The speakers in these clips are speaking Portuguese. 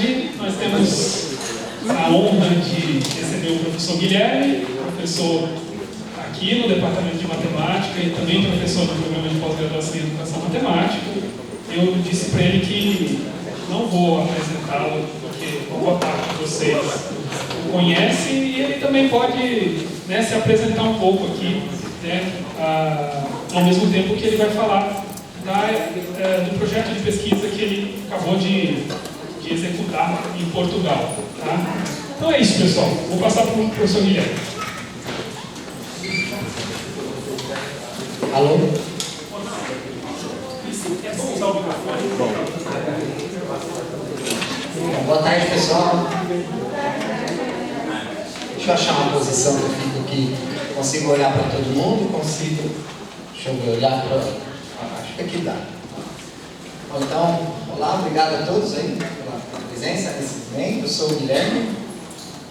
hoje nós temos a honra de receber o professor Guilherme, professor aqui no Departamento de Matemática e também professor no programa de pós-graduação em Educação Matemática. Eu disse para ele que não vou apresentá-lo, porque boa parte de vocês o conhece e ele também pode, né, se apresentar um pouco aqui, né, ao mesmo tempo que ele vai falar do projeto de pesquisa que ele acabou de executar em Portugal. Tá? Então é isso, pessoal. Vou passar para o professor Guilherme. Alô? É bom usar o microfone? Boa tarde, pessoal. Deixa eu achar uma posição que eu fico aqui. Consigo olhar para todo mundo? Consigo. Deixa eu olhar para... Acho que aqui dá. Bom, então, olá, obrigado a todos aí pela presença nesse evento. Eu sou o Guilherme.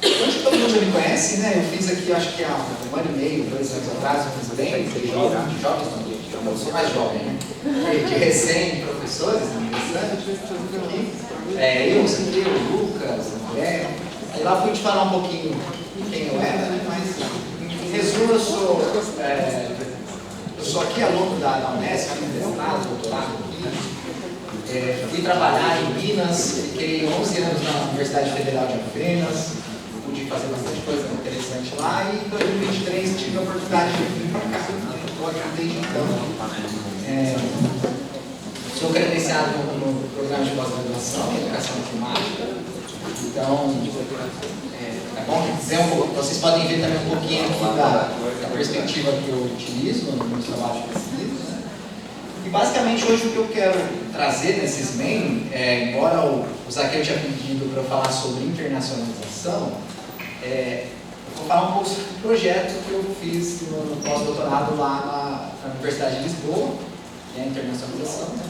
Acho que todo mundo já me conhece, né? Eu fiz aqui, acho que há um ano e meio, 2 anos atrás, eu fiz bem de jovens, não, eu sou mais jovem, né? De recém-professores, interessante. Eu, o Lucas, a mulher. Aí lá fui te falar um pouquinho quem eu era, né? Mas, em resumo, eu sou aqui aluno da Unesp, mestrado, doutorado aqui. Fui trabalhar em Minas, fiquei 11 anos na Universidade Federal de Alfenas, pude fazer bastante coisa interessante lá e em 2023 tive a oportunidade de vir para cá. Estou aqui desde então. Sou credenciado no programa de pós-graduação em Educação Matemática. Então, é bom dizer um pouco, vocês podem ver também um pouquinho aqui da perspectiva que eu utilizo no meu trabalho de pesquisa. E basicamente hoje o que eu quero trazer nesses main, embora o Zaqueu tinha pedido para eu falar sobre internacionalização, eu vou falar um pouco sobre o projeto que eu fiz no pós-doutorado lá na Universidade de Lisboa, que é a internacionalização, né?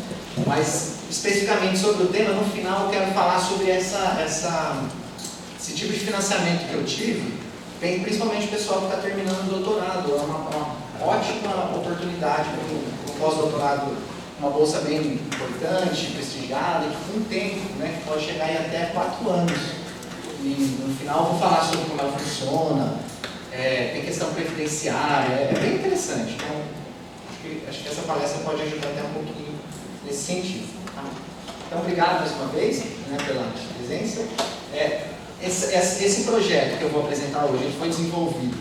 Mas especificamente sobre o tema, no final eu quero falar sobre esse tipo de financiamento que eu tive, principalmente o pessoal que está terminando o doutorado. É uma ótima oportunidade para o pós-doutorado, uma bolsa bem importante, prestigiada, e com um tempo, né, que pode chegar aí até 4 anos. E no final eu vou falar sobre como ela funciona, tem questão previdenciária, é bem interessante. Então, acho que essa palestra pode ajudar até um pouquinho nesse sentido. Tá? Então, obrigado mais uma vez, né, pela presença. Esse projeto que eu vou apresentar hoje ele foi desenvolvido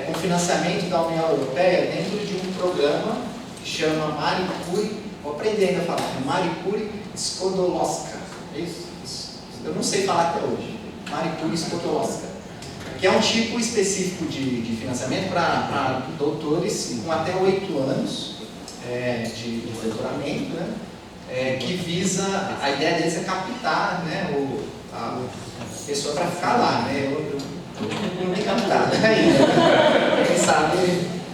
com financiamento da União Europeia dentro de um programa que chama Marie Curie, vou aprender ainda a falar, Marie Curie Skłodowska, é isso? Eu não sei falar até hoje, Marie Curie Skłodowska, que é um tipo específico de financiamento para doutores com até 8 anos de doutoramento, né? Que visa, a ideia deles é captar, né, a pessoa para ficar lá, né? Eu não tenho captado ainda,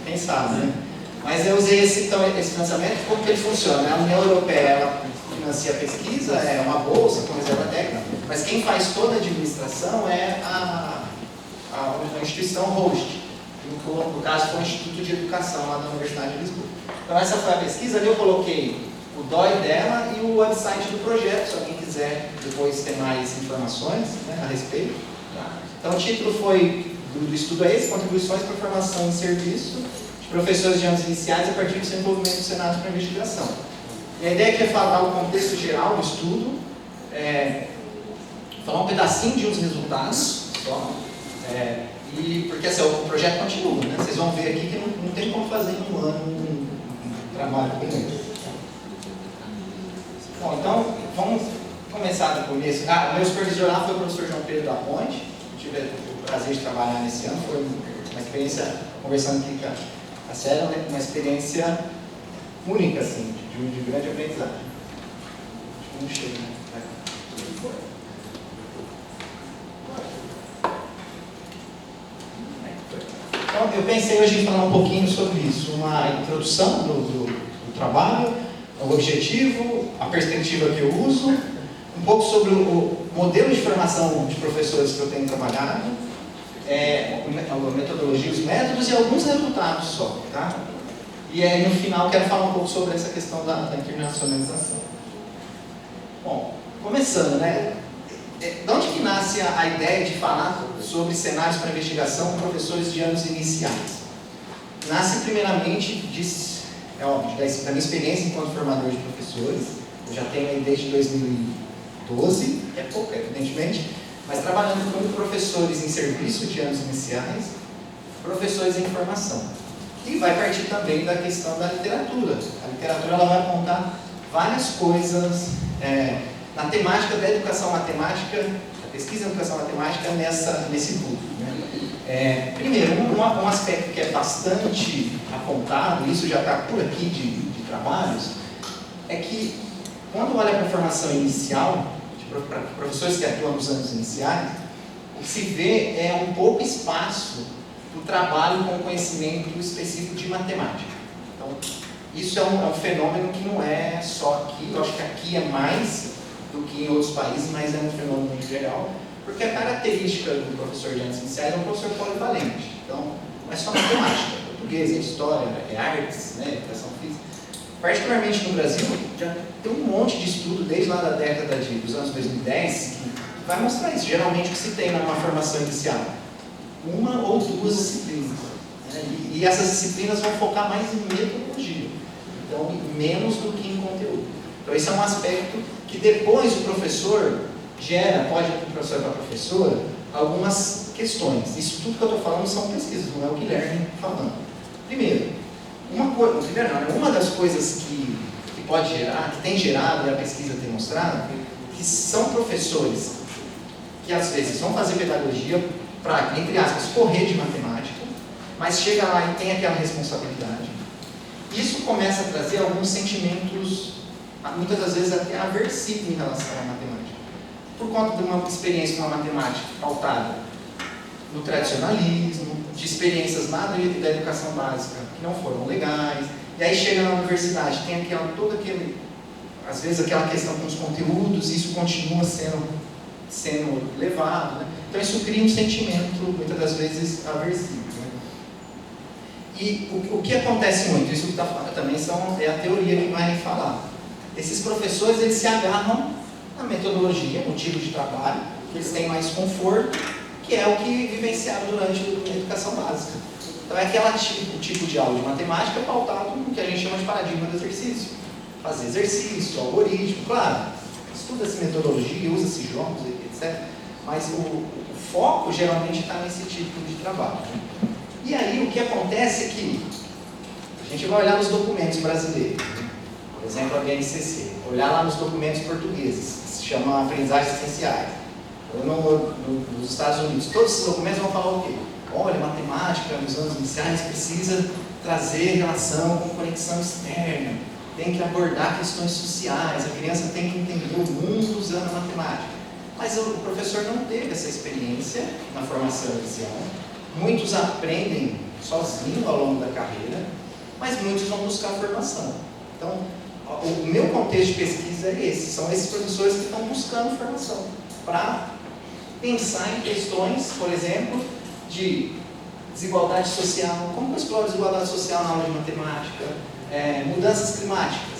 quem sabe, né? Mas eu usei esse financiamento, como que ele funciona? A União Europeia ela financia a pesquisa, é uma bolsa com reserva técnica, mas quem faz toda a administração é a instituição host, no caso foi o Instituto de Educação lá da Universidade de Lisboa. Então essa foi a pesquisa, ali eu coloquei o DOI dela e o website do projeto, se alguém quiser depois ter mais informações, né, a respeito. Tá? Então o título foi do estudo é esse, Contribuições para a Formação em Serviço de Professores de Anos Iniciais a partir do desenvolvimento do Senado para Investigação. E a ideia aqui é falar o contexto geral do estudo, falar um pedacinho de uns resultados só, porque assim, o projeto continua, né? Vocês vão ver aqui que não tem como fazer em um ano um trabalho como esse. Bom, então vamos começar do começo. O meu supervisor lá foi o professor João Pedro da Ponte. Tive o prazer de trabalhar nesse ano, foi uma experiência, conversando aqui com a Célia, né? Uma experiência única, assim, de grande aprendizagem. Acho que não chega, né? Então, eu pensei hoje em falar um pouquinho sobre isso, uma introdução do trabalho, o objetivo, a perspectiva que eu uso, um pouco sobre o modelo de formação de professores que eu tenho trabalhado, a metodologia, os métodos e alguns resultados só, tá? E aí no final quero falar um pouco sobre essa questão da internacionalização. Bom, começando, né? de onde que nasce a ideia de falar sobre cenários para investigação com professores de anos iniciais? Nasce primeiramente, óbvio, da minha experiência enquanto formador de professores. Eu já tenho aí desde 2012, que é pouco, evidentemente, mas trabalhando com professores em serviço de anos iniciais, professores em formação. E vai partir também da questão da literatura. A literatura ela vai apontar várias coisas na temática da educação matemática, da pesquisa em educação matemática nesse público. Né? Primeiro, um aspecto que é bastante apontado, isso já está por aqui de trabalhos, é que quando olha para a formação inicial, para professores que atuam nos anos iniciais, o que se vê é um pouco espaço para o trabalho com conhecimento específico de matemática. Então, isso é um fenômeno que não é só aqui, eu acho que aqui é mais do que em outros países, mas é um fenômeno em geral, porque a característica do professor de anos iniciais é um professor polivalente. Então, não é só matemática, é português, é história, é artes, né, educação física. Particularmente no Brasil, já tem um monte de estudo, desde lá da década dos anos 2010, que vai mostrar isso. Geralmente o que se tem numa formação inicial? Uma ou duas disciplinas. Né? E essas disciplinas vão focar mais em metodologia, então menos do que em conteúdo. Então esse é um aspecto que depois o professor pode ir professor para professora, algumas questões. Isso tudo que eu estou falando são pesquisas, não é o Guilherme falando. Primeiro, uma das coisas que pode gerar, que tem gerado, e a pesquisa tem mostrado, que são professores que às vezes vão fazer pedagogia para, entre aspas, correr de matemática, mas chega lá e tem aquela responsabilidade. Isso começa a trazer alguns sentimentos, muitas das vezes até aversivos em relação à matemática. Por conta de uma experiência com a matemática pautada no tradicionalismo, de experiências lá da educação básica que não foram legais, e aí chega na universidade, tem às vezes aquela questão com os conteúdos, e isso continua sendo levado, né? Então isso cria um sentimento, muitas das vezes, aversivo. Né? E o que acontece muito, isso que está falando também é a teoria que vai falar. Esses professores, eles se agarram na metodologia, no tipo de trabalho, que eles têm mais conforto, que é o que vivenciaram durante a educação básica. Então é o tipo de aula de matemática pautado no que a gente chama de paradigma do exercício. Fazer exercício, algoritmo, claro, estuda-se metodologia, usa-se jogos, etc. Mas o foco geralmente está nesse tipo de trabalho. Né? E aí o que acontece é que a gente vai olhar nos documentos brasileiros, né? Por exemplo, a BNCC, olhar lá nos documentos portugueses, que se chamam aprendizagens essenciais. Nos Estados Unidos, todos esses documentos vão falar o quê? Olha, matemática nos anos iniciais precisa trazer relação com conexão externa, tem que abordar questões sociais, a criança tem que entender o mundo usando a matemática. Mas o professor não teve essa experiência na formação inicial. Muitos aprendem sozinho ao longo da carreira, mas muitos vão buscar formação. Então, o meu contexto de pesquisa é esse, são esses professores que estão buscando formação, para pensar em questões, por exemplo, de desigualdade social. Como que eu exploro desigualdade social na aula de matemática? Mudanças climáticas.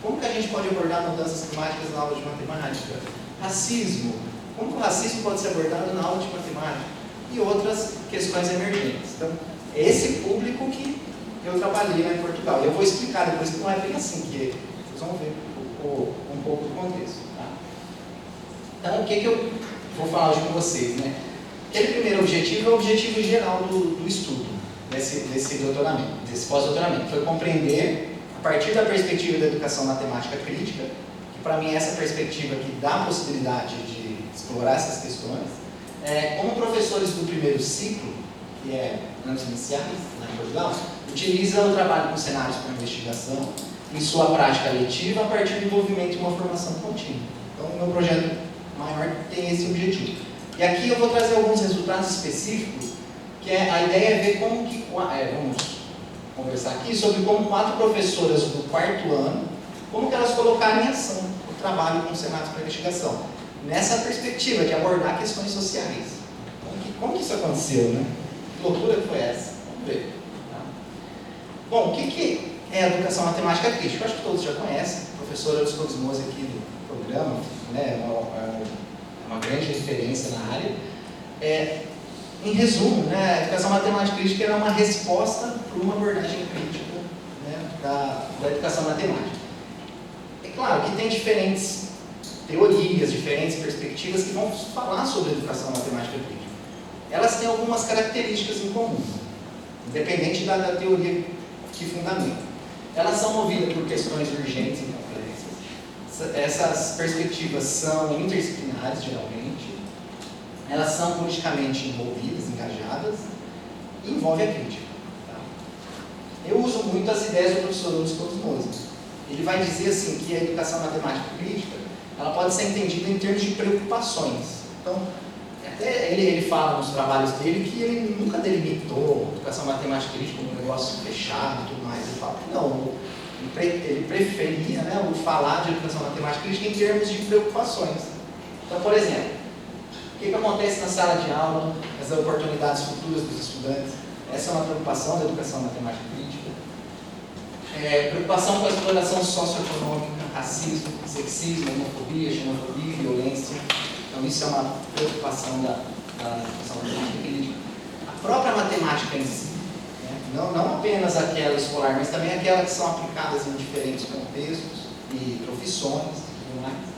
Como que a gente pode abordar mudanças climáticas na aula de matemática? Racismo. Como que o racismo pode ser abordado na aula de matemática? E outras questões emergentes. Então, é esse público que eu trabalhei lá em Portugal. E eu vou explicar depois que não é bem assim, que vocês vão ver um pouco do contexto. Tá? Então, o que eu vou falar hoje com vocês, né? Aquele primeiro objetivo é o objetivo geral do estudo, desse doutoramento, desse pós-doutoramento. Foi compreender, a partir da perspectiva da educação matemática crítica, que para mim é essa perspectiva que dá a possibilidade de explorar essas questões, como professores do primeiro ciclo, que é anos iniciais, lá em Portugal, utilizam o trabalho com cenários para investigação em sua prática letiva a partir do envolvimento de uma formação contínua. Então, o meu projeto maior tem esse objetivo. E aqui eu vou trazer alguns resultados específicos, que a ideia é ver como que... vamos conversar aqui sobre como 4 professoras do 4º ano, como que elas colocaram em ação o trabalho com cenários para investigação, nessa perspectiva de abordar questões sociais. Como que isso aconteceu, né? Que loucura que foi essa? Vamos ver. Tá? Bom, o que é a educação matemática crítica? Eu acho que todos já conhecem, a professora Euskotz Mose aqui do programa, né? uma grande referência na área. Em resumo, né, a educação matemática crítica era uma resposta para uma abordagem crítica, né, da educação matemática. É claro que tem diferentes teorias, diferentes perspectivas que vão falar sobre a educação matemática crítica. Elas têm algumas características em comum, independente da teoria que fundamenta. Elas são movidas por questões urgentes e complexas. Essas perspectivas são interdisciplinares, geralmente. Elas são politicamente envolvidas, engajadas, e envolvem a crítica. Tá? Eu uso muito as ideias do professor Luiz Cosmoso. Ele vai dizer assim que a educação matemática crítica ela pode ser entendida em termos de preocupações. Então, até ele fala nos trabalhos dele que ele nunca delimitou a educação matemática crítica como um negócio fechado e tudo mais. Ele fala que não, ele preferia, né, o falar de educação matemática crítica em termos de preocupações. Então, por exemplo, o que acontece na sala de aula, as oportunidades futuras dos estudantes? Essa é uma preocupação da educação matemática crítica. Preocupação com a exploração socioeconômica, racismo, sexismo, homofobia, xenofobia, violência. Então isso é uma preocupação da educação matemática crítica. A própria matemática em si, né? Não apenas aquela escolar, mas também aquela que são aplicadas em diferentes contextos e profissões e tudo mais.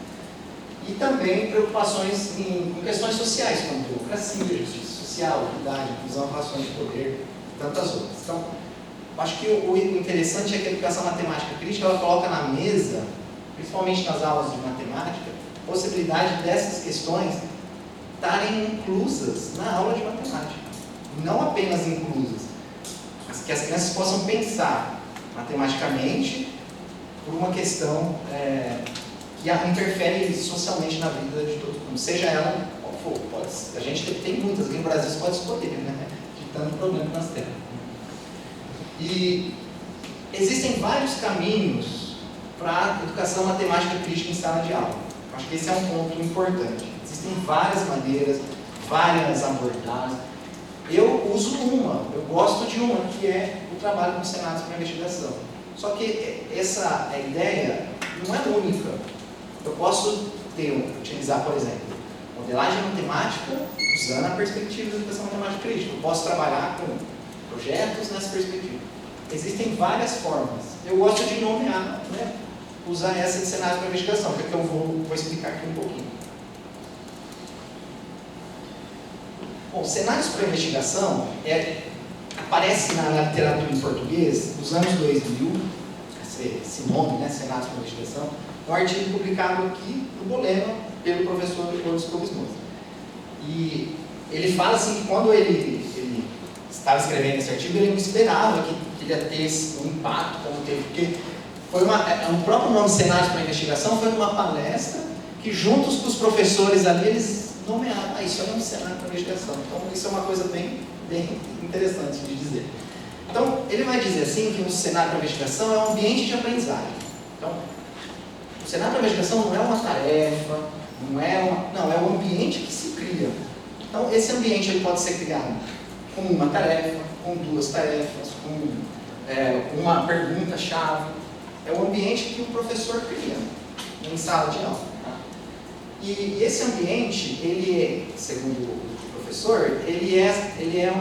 E também preocupações com questões sociais, como democracia, justiça social, equidade, inclusão, relações de poder e tantas outras. Então, acho que o interessante é que a educação matemática crítica ela coloca na mesa, principalmente nas aulas de matemática, a possibilidade dessas questões estarem inclusas na aula de matemática. Não apenas inclusas, mas que as crianças possam pensar matematicamente por uma questão que interfere socialmente na vida de todo mundo, seja ela qual for. A gente tem muitas, aqui no Brasil você pode escolher, né? De tanto problema que nós temos. E existem vários caminhos para a educação matemática crítica em sala de aula. Acho que esse é um ponto importante. Existem várias maneiras, várias abordagens. Eu uso uma, eu gosto de uma, que é o trabalho com cenários para investigação. Só que essa ideia não é única. Eu posso utilizar, por exemplo, modelagem matemática usando a perspectiva da educação matemática crítica. Eu posso trabalhar com projetos nessa perspectiva. Existem várias formas. Eu gosto de nomear, né, usar essa de cenários para investigação, que é que eu vou explicar aqui um pouquinho. Bom, cenários para investigação aparece na literatura em português dos anos 2000, esse nome, né, cenários para investigação, um artigo publicado aqui no Bolema pelo professor Lourdes Cobismoso. E ele fala assim que quando ele estava escrevendo esse artigo, ele não esperava que ele ia ter um impacto como teve, porque foi o próprio nome Cenários para Investigação foi uma palestra que juntos com os professores ali, eles nomearam, isso é um cenário para investigação. Então isso é uma coisa bem interessante de dizer. Então ele vai dizer assim que um cenário para investigação é um ambiente de aprendizagem. Então o cenário para investigação não é uma tarefa, é um ambiente que se cria. Então esse ambiente ele pode ser criado com uma tarefa, com duas tarefas, com uma pergunta-chave. É um ambiente que o professor cria em sala de aula. Tá? E esse ambiente, ele, segundo o professor, ele é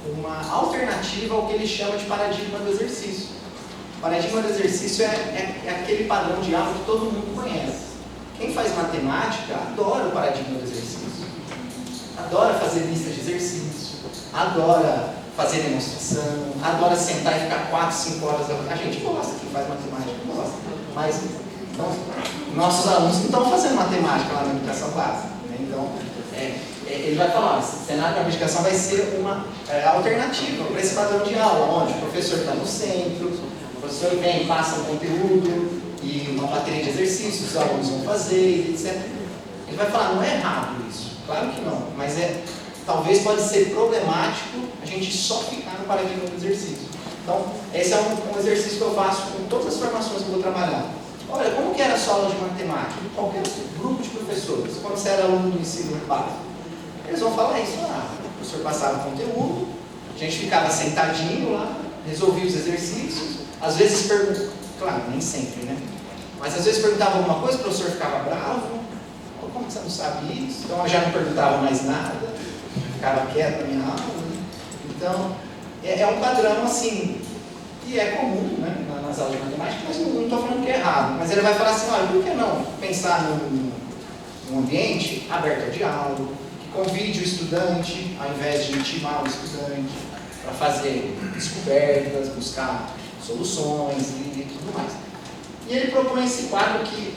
uma alternativa ao que ele chama de paradigma do exercício. O paradigma do exercício é aquele padrão de aula que todo mundo conhece. Quem faz matemática adora o paradigma do exercício. Adora fazer lista de exercício, adora fazer demonstração, adora sentar e ficar 4, 5 horas. A gente gosta, quem faz matemática gosta. Mas nossos alunos não estão fazendo matemática lá na educação básica. Né? Então, ele vai falar, esse cenário para a investigação vai ser uma alternativa para esse padrão de aula, onde o professor está no centro, o professor vem, passa um conteúdo e uma bateria de exercícios, os alunos vão fazer, etc. Ele vai falar, não é errado isso, claro que não, mas talvez pode ser problemático a gente só ficar no paradigma do exercício. Então, esse é um exercício que eu faço com todas as formações que eu vou trabalhar. Olha, como que era a sua aula de matemática? Qualquer grupo de professores, quando você era aluno do ensino básico. Eles vão falar isso lá. O professor passava o conteúdo, a gente ficava sentadinho lá, resolvia os exercícios, às vezes perguntava, claro, nem sempre, né? Mas às vezes perguntava alguma coisa, o professor ficava bravo, como que você não sabe isso? Então eu já não perguntava mais nada, ficava quieto na minha aula. Né? Então, é um padrão assim, que é comum, né, nas aulas de matemática, mas não estou falando que é errado. Mas ele vai falar assim, olha, por que não pensar num ambiente aberto ao diálogo, que convide o estudante, ao invés de intimar o estudante, para fazer descobertas, buscar soluções e tudo mais. E ele propõe esse quadro que,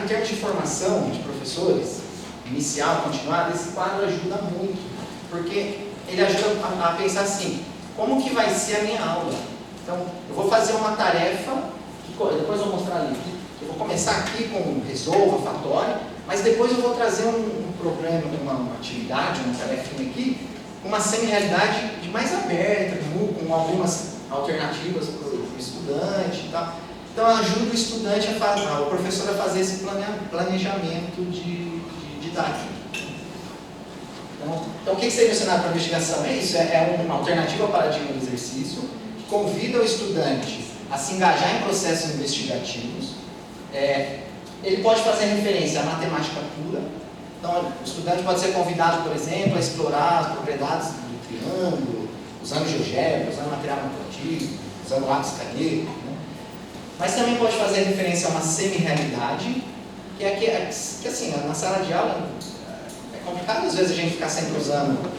em termos de formação de professores, inicial, continuada, esse quadro ajuda muito, porque ele ajuda a pensar assim, como que vai ser a minha aula? Então, eu vou fazer uma tarefa, depois eu vou mostrar ali, eu vou começar aqui com resolva, fatório, mas depois eu vou trazer um problema, uma atividade, uma tarefinha aqui, uma semi-realidade mais aberta, com algumas alternativas para o estudante e tal. Então, ajuda o estudante o professor a fazer esse planejamento de didática. Então, o que seria ensinado para a investigação? É isso, é uma alternativa ao paradigma do exercício, que convida o estudante a se engajar em processos investigativos. Ele pode fazer referência à matemática pura. Então, o estudante pode ser convidado, por exemplo, a explorar as propriedades do triângulo, usando GeoGebra, usando material manipulativo, usando lápis caneta, né? Mas também pode fazer referência a uma semi-realidade, que assim, na sala de aula é complicado às vezes a gente ficar sempre usando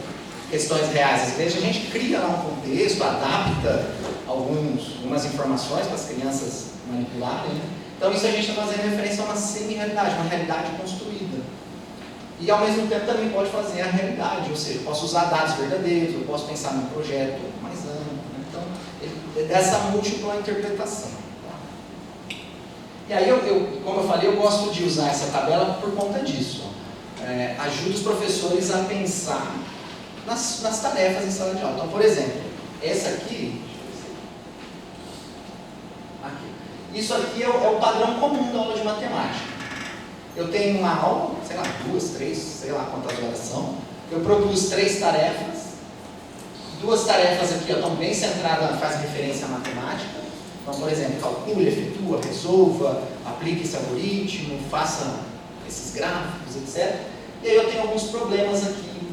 questões reais. Às vezes a gente cria lá um contexto, adapta algumas informações para as crianças manipularem, né? Então isso a gente está fazendo referência a uma semi-realidade, uma realidade construída. E ao mesmo tempo também pode fazer a realidade, ou seja, eu posso usar dados verdadeiros, eu posso pensar num projeto mais amplo, né? Então, é dessa múltipla interpretação. Tá? E aí, como eu falei, eu gosto de usar essa tabela por conta disso. Ajuda os professores a pensar nas tarefas em sala de aula. Então, por exemplo, essa aqui, isso aqui é o padrão comum da aula de matemática. Eu tenho uma aula, sei lá, 2, 3, sei lá quantas horas são. Eu propus 3 tarefas. 2 tarefas aqui estão bem centradas, fazem referência à matemática. Então, por exemplo, calcule, efetua, resolva, aplique esse algoritmo, faça esses gráficos, etc. E aí eu tenho alguns problemas aqui.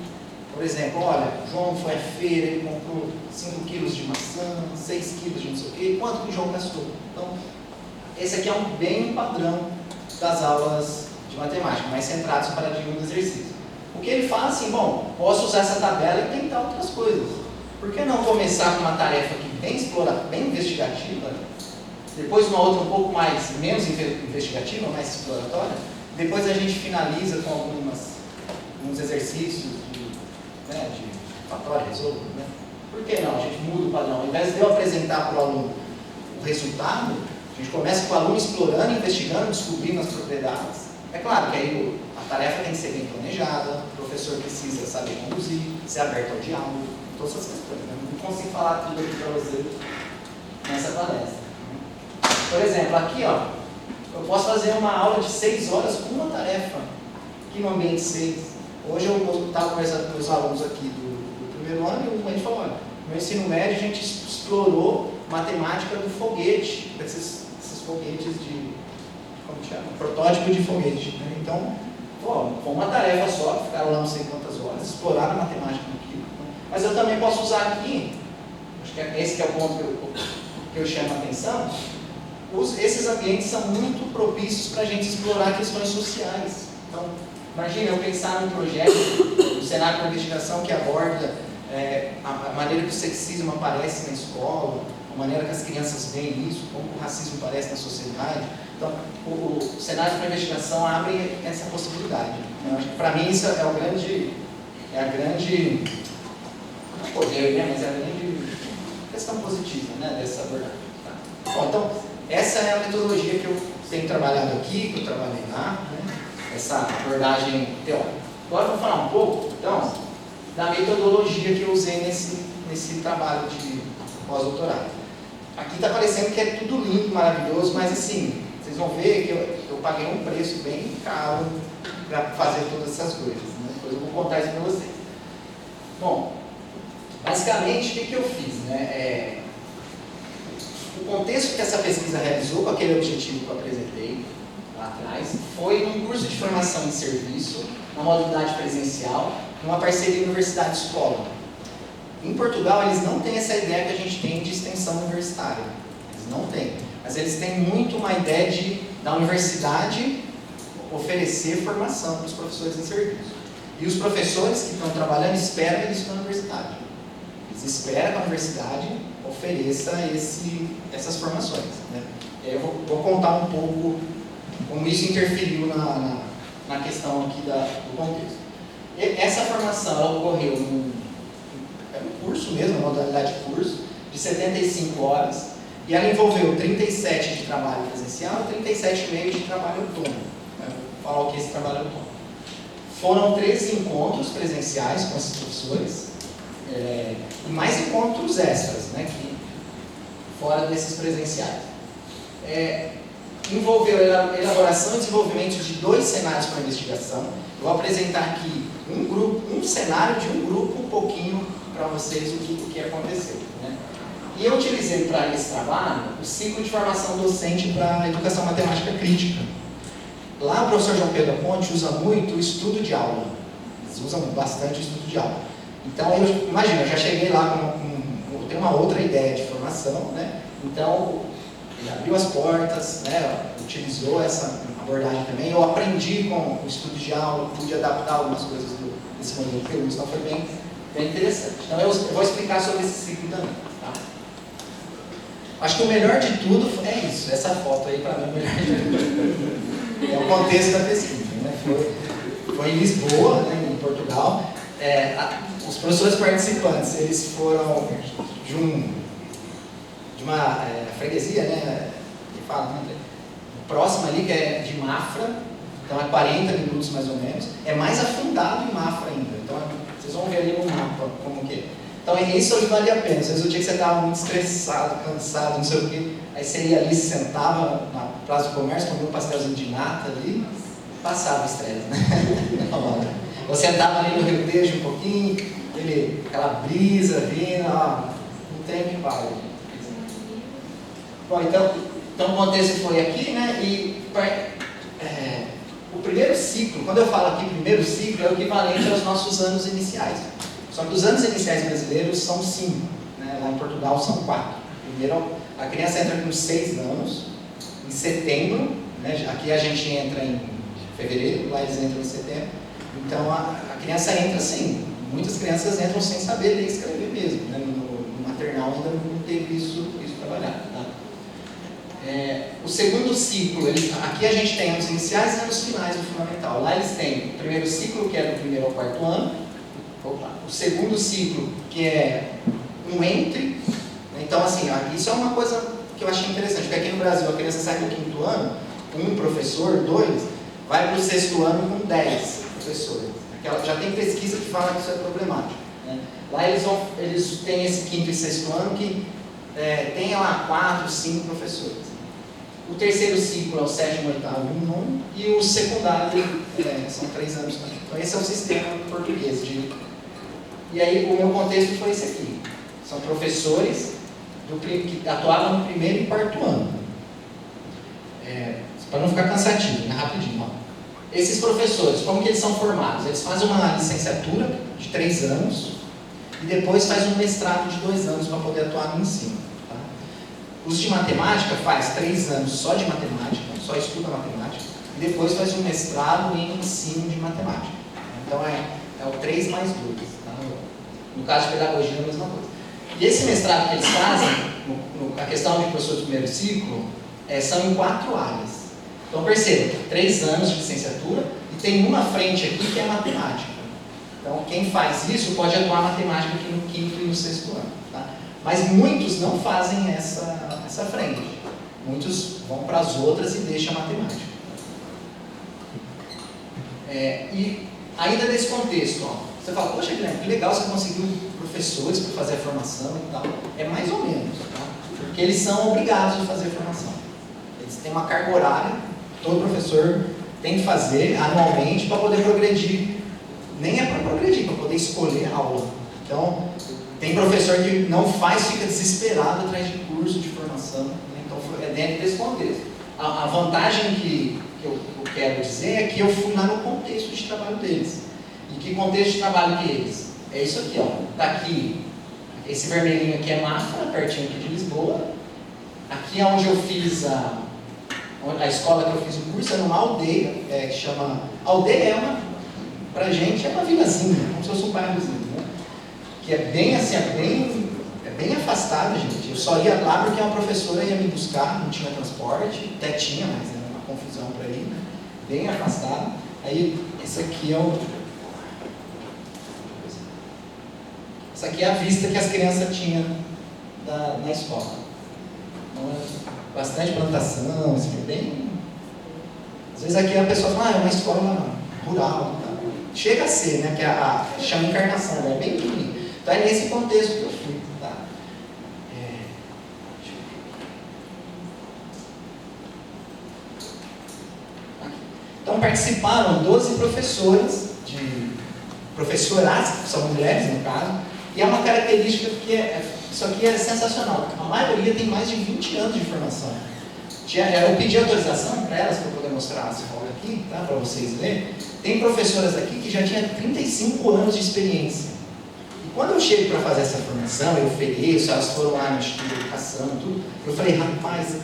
Por exemplo, olha, o João foi à feira, ele comprou 5 quilos de maçã, 6 quilos de não sei o quê. Quanto que o João gastou? Então, esse aqui é bem um padrão das aulas de matemática, mais centrados no paradigma do exercício. O que ele fala assim, bom, posso usar essa tabela e tentar outras coisas. Por que não começar com uma tarefa aqui bem investigativa, depois uma outra um pouco menos investigativa, mais exploratória, depois a gente finaliza com alguns exercícios de fatório, resolvo, né? Por que não? A gente muda o padrão. Ao invés de eu apresentar para o aluno o resultado, a gente começa com o aluno explorando, investigando, descobrindo as propriedades. É claro que aí a tarefa tem que ser bem planejada, o professor precisa saber conduzir, ser aberto ao diálogo, todas essas questões. Né? Não consigo falar tudo aqui para você nessa palestra. Por exemplo, aqui ó, eu posso fazer uma aula de 6 horas com uma tarefa, aqui no ambiente 6. Hoje eu estava conversando com os alunos aqui do primeiro ano e a gente falou, olha, no ensino médio a gente explorou matemática do foguete, esses foguetes como chama? Protótipo de foguete. Né? Então, foi uma tarefa só, ficaram lá não sei quantas horas, exploraram a matemática naquilo. Mas eu também posso usar aqui, acho que esse que é o ponto que eu chamo a atenção, esses ambientes são muito propícios para a gente explorar questões sociais. Então, imagina eu pensar num projeto, um cenário de investigação que aborda a maneira que o sexismo aparece na escola, a maneira que as crianças veem isso, como o racismo aparece na sociedade. Então, o cenário de investigação abre essa possibilidade. Eu acho que, para mim, isso é a grande poder, né? Mas é a grande questão positiva, né? Dessa abordagem. Tá? Bom, então, essa é a metodologia que eu tenho trabalhado aqui, que eu trabalhei lá, né? Essa abordagem teórica. Agora, eu vou falar um pouco, então, da metodologia que eu usei nesse trabalho de pós-doutorado. Aqui está parecendo que é tudo lindo, maravilhoso, mas assim, vocês vão ver que eu paguei um preço bem caro para fazer todas essas coisas. Né? Depois eu vou contar isso para vocês. Bom, basicamente, o que eu fiz? Né? O contexto que essa pesquisa realizou, com aquele objetivo que eu apresentei, tá? lá atrás, foi num curso de formação em serviço, na modalidade presencial, numa parceria universidade-escola. Em Portugal, eles não têm essa ideia que a gente tem de extensão universitária. Eles não têm. Mas eles têm muito uma ideia da universidade oferecer formação para os professores em serviço. E os professores que estão trabalhando esperam isso na universidade. Eles esperam que a universidade ofereça essas formações. Né? E aí eu vou contar um pouco como isso interferiu na questão aqui do contexto. E essa formação ela ocorreu num curso mesmo, uma modalidade de curso, de 75 horas, e ela envolveu 37 de trabalho presencial e 37,5 de trabalho autônomo. Vou falar o que é esse trabalho autônomo. Foram 13 encontros presenciais com esses professores, e mais encontros extras, né, que, fora desses presenciais. Envolveu a elaboração e desenvolvimento de 2 cenários para investigação. Eu vou apresentar aqui um cenário de um grupo, um pouquinho para vocês o que aconteceu. Né? E eu utilizei para esse trabalho o ciclo de formação docente para educação matemática crítica. Lá o professor João Pedro Ponte usa muito o estudo de aula. Eles usam bastante o estudo de aula. Então, imagina, eu já cheguei lá eu tenho uma outra ideia de formação, né? Então, ele abriu as portas, né? Utilizou essa abordagem também. Eu aprendi com o estudo de aula, pude adaptar algumas coisas desse modelo que eu uso, então foi bem interessante. Então, eu vou explicar sobre esse ciclo também. Tá? Acho que o melhor de tudo é isso, essa foto aí para mim é o melhor de tudo. É o contexto da pesquisa. Né? Foi em Lisboa, né, em Portugal. Os professores participantes, eles foram de uma freguesia, né, que fala, né, próxima ali, que é de Mafra, então é 40 minutos mais ou menos, é mais afundado em Mafra ainda, então vocês vão ver ali no mapa como que é. Então isso ali valia a pena, às vezes o dia que você estava muito estressado, cansado, não sei o que, aí você ia ali, se sentava na Praça do Comércio, comia um pastelzinho de nata ali, passava o estresse, né? Eu sentava ali no Rio Tejo um pouquinho, aquela brisa vindo, não tem que parar. Bom, então o contexto foi aqui, né? E o primeiro ciclo, quando eu falo aqui primeiro ciclo, é o equivalente aos nossos anos iniciais. Só que os anos iniciais brasileiros são 5, né? Lá em Portugal são 4. Primeiro, a criança entra com 6 anos, em setembro, né? Aqui a gente entra em fevereiro, lá eles entram em setembro. Então a criança entra assim, muitas crianças entram sem saber ler e escrever mesmo, né? No maternal ainda não teve isso trabalhado. Tá? O segundo ciclo, aqui a gente tem anos iniciais e anos finais do fundamental. Lá eles têm o primeiro ciclo, que é do 1º ao 4º ano, o segundo ciclo, que é um entre. Então, assim, isso é uma coisa que eu achei interessante, porque aqui no Brasil a criança sai do 5º ano, um professor, 2, vai para o 6º ano com 10 professores. Já tem pesquisa que fala que isso é problemático. Né? Lá eles têm esse 5º e 6º ano que tem lá 4, 5 professores. O terceiro ciclo é o 7º, 8º e 9º, e o secundário são 3 anos também. Então esse é o sistema português. E aí o meu contexto foi esse aqui. São professores que atuavam no 1º e 4º ano. Para não ficar cansativo, né? Rapidinho. Ó. Esses professores, como que eles são formados? Eles fazem uma licenciatura de 3 anos e depois faz um mestrado de 2 anos para poder atuar no ensino. Tá? Os de matemática faz 3 anos só de matemática, só estuda matemática, e depois faz um mestrado em ensino de matemática. Então é o 3 mais 2. Tá? No caso de pedagogia é a mesma coisa. E esse mestrado que eles fazem, a questão de professor de primeiro ciclo, são em 4 áreas. Então perceba, 3 anos de licenciatura e tem uma frente aqui que é matemática. Então quem faz isso pode atuar matemática aqui no 5º e no 6º ano. Tá? Mas muitos não fazem essa frente. Muitos vão para as outras e deixam a matemática. E ainda nesse contexto, ó, você fala, poxa Guilherme, que legal você conseguiu professores para fazer a formação e tal. É mais ou menos, tá? Porque eles são obrigados a fazer a formação. Eles têm uma carga horária. Todo professor tem que fazer anualmente para poder progredir. Nem é para progredir, para poder escolher a aula. Então, tem professor que não faz, fica desesperado atrás de curso de formação. Né? Então, é dentro desse contexto. A vantagem que eu quero dizer é que eu fui lá no contexto de trabalho deles. E que contexto de trabalho que eles? É isso aqui, ó. Tá aqui, esse vermelhinho aqui é Mafra, pertinho aqui de Lisboa. Aqui é onde eu fiz a escola que eu fiz o curso, era uma aldeia, que chama... Aldeia pra gente, é uma vilazinha, como se fosse um bairrozinho, né? Que é bem assim, bem afastada, gente. Eu só ia lá porque uma professora ia me buscar, não tinha transporte, até tinha, mas era uma confusão para ir, né? Bem afastado. Aí, esse aqui essa aqui é a vista que as crianças tinham na escola. Então, bastante plantação, assim, bem... Às vezes aqui a pessoa fala, é uma escola rural, tá? Chega a ser, né? Que chama Encarnação, é bem pequenininho. Então é nesse contexto que eu fui, tá? Então participaram 12 professoras, professoras, que são mulheres no caso, e é uma característica que isso aqui é sensacional. A maioria tem mais de 20 anos de formação. Eu pedi autorização para elas, para poder mostrar essa escola aqui, tá? Para vocês verem. Tem professoras aqui que já tinham 35 anos de experiência. E quando eu chego para fazer essa formação, eu ofereço, elas foram lá no Instituto de Educação, tudo, eu falei, rapaz,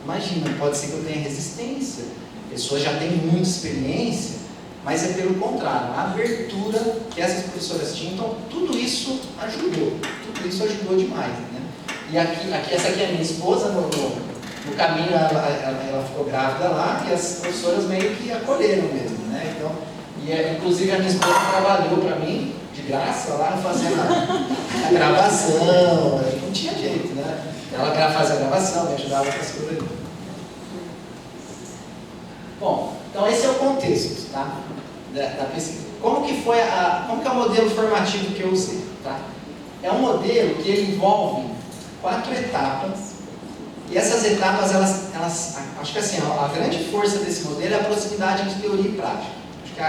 imagina, pode ser que eu tenha resistência. A pessoa já tem muita experiência, mas é pelo contrário, a abertura que essas professoras tinham, então tudo isso ajudou demais, né? E essa aqui é a minha esposa, no caminho ela ficou grávida lá, e as professoras meio que acolheram mesmo, né? Então, inclusive a minha esposa trabalhou para mim, de graça, lá fazendo a gravação, não tinha jeito, né? Ela fazia a gravação, me ajudava com as coisas. Bom, então esse é o contexto, tá? Da pesquisa. Como que é o modelo formativo que eu usei, tá? É um modelo que ele envolve 4 etapas, e essas etapas, acho que assim, a grande força desse modelo é a proximidade entre teoria e prática. Acho que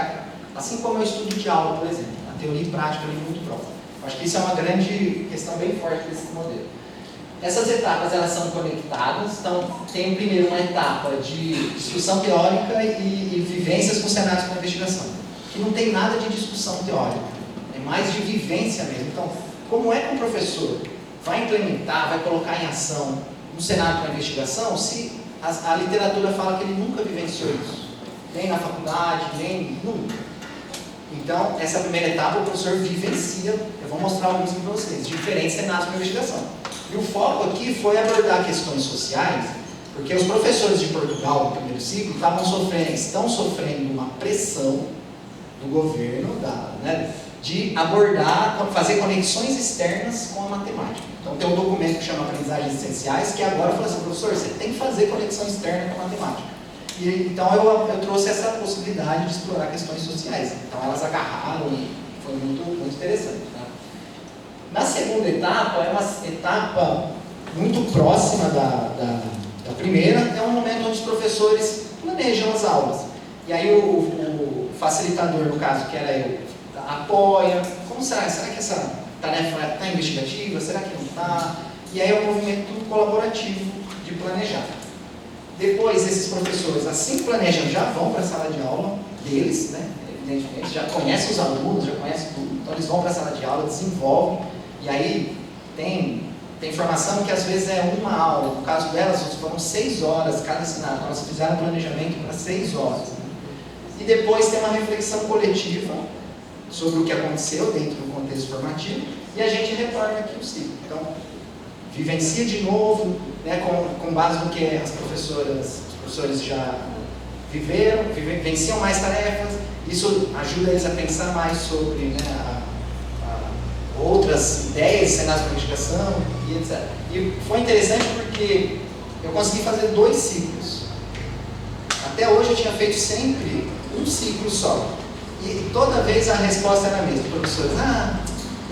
assim como eu estudo de aula, por exemplo, a teoria e prática ali muito próximo. Acho que isso é uma grande questão bem forte desse modelo. Essas etapas, elas são conectadas, então tem primeiro uma etapa de discussão teórica e vivências com cenários para investigação, que não tem nada de discussão teórica, é mais de vivência mesmo. Então, como é que um professor vai implementar, vai colocar em ação um cenário para investigação, se a literatura fala que ele nunca vivenciou isso, nem na faculdade, nem nunca. Então, essa primeira etapa o professor vivencia, eu vou mostrar alguns para vocês, diferentes cenários para investigação. E o foco aqui foi abordar questões sociais, porque os professores de Portugal do primeiro ciclo estão sofrendo uma pressão do governo, né, de abordar, fazer conexões externas com a matemática. Então tem um documento que chama Aprendizagens Essenciais, que agora fala assim, professor, você tem que fazer conexão externa com a matemática. E, então eu trouxe essa possibilidade de explorar questões sociais. Então elas agarraram e foi muito, muito interessante. Tá? Na segunda etapa, é uma etapa muito próxima da primeira, é um momento onde os professores planejam as aulas. E aí o facilitador, no caso, que era eu, apoia, como será? Será que essa tarefa está investigativa? Será que não está? E aí é um movimento colaborativo de planejar. Depois, esses professores, assim que planejam, já vão para a sala de aula deles, né? Evidentemente, já conhecem os alunos, já conhecem tudo, então eles vão para a sala de aula, desenvolvem, e aí tem formação que às vezes é uma aula, no caso delas foram 6 horas cada cenário, então elas fizeram um planejamento para 6 horas. Né? E depois tem uma reflexão coletiva sobre o que aconteceu dentro do contexto formativo, e a gente retorna aqui o ciclo. Então, vivencia de novo, né, com base no que os professores já viveram, vivenciam mais tarefas, isso ajuda eles a pensar mais sobre, né, outras ideias, cenários de investigação e etc. E foi interessante porque eu consegui fazer 2 ciclos. Até hoje eu tinha feito sempre um ciclo só. E toda vez a resposta era a mesma. Professores,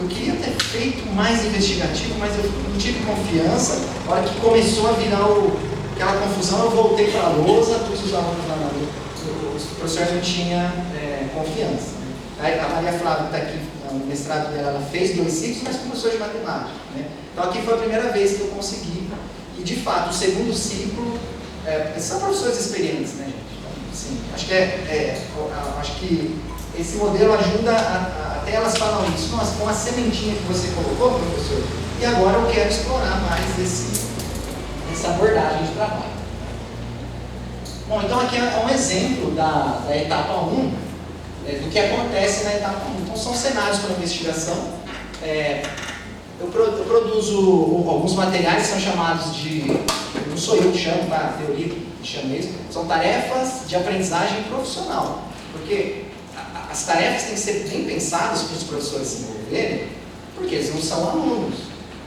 eu queria ter feito mais investigativo, mas eu não tive confiança. Na hora que começou a virar aquela confusão, eu voltei para a lousa, pus os alunos lá na lousa. O professor não tinha confiança. A Maria Flávia está aqui, no mestrado dela, ela fez 2 ciclos, mas como professor de matemática. Né? Então aqui foi a primeira vez que eu consegui. E de fato, o segundo ciclo, são professores experientes, né, gente? Então, assim, acho acho que esse modelo ajuda até elas falam isso. Nossa, com a sementinha que você colocou, professor, e agora eu quero explorar mais essa abordagem de trabalho. Bom, então aqui é um exemplo da etapa 1, do que acontece na etapa 1. Então são cenários para investigação. Eu produzo alguns materiais que são chamados de, não sou eu que chamo, tá? A teoria que chama isso, são tarefas de aprendizagem profissional. Porque as tarefas têm que ser bem pensadas para os professores se envolverem, porque eles não são alunos.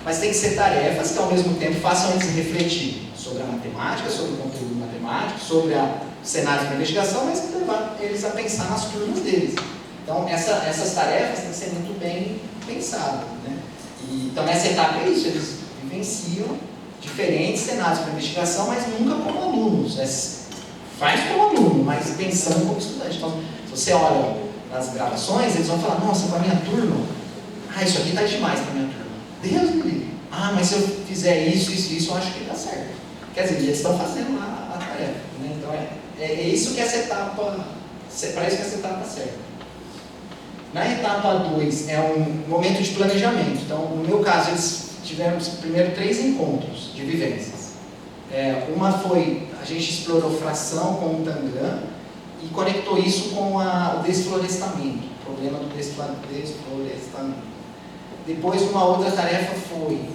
Mas tem que ser tarefas que ao mesmo tempo façam eles refletir sobre a matemática, sobre o conteúdo matemático, sobre cenários de investigação, mas que levar eles a pensar nas turmas deles. Então essas tarefas têm que ser muito bem pensadas, né? Então nessa etapa é isso, eles vivenciam diferentes cenários para investigação, mas nunca como alunos. Faz como aluno, mas pensando como estudante. Então, se você olha nas gravações, eles vão falar, nossa, para a minha turma, isso aqui está demais para a minha turma. Deus me livre. Mas se eu fizer isso, eu acho que dá certo. Quer dizer, eles estão fazendo a tarefa, né? Então é isso que essa etapa, parece que essa etapa serve. Na etapa 2 é um momento de planejamento. Então, no meu caso, eles tivemos primeiro 3 encontros de vivências. Uma foi, a gente explorou fração com o Tangram e conectou isso com o desflorestamento, o problema do desflorestamento. Depois, uma outra tarefa foi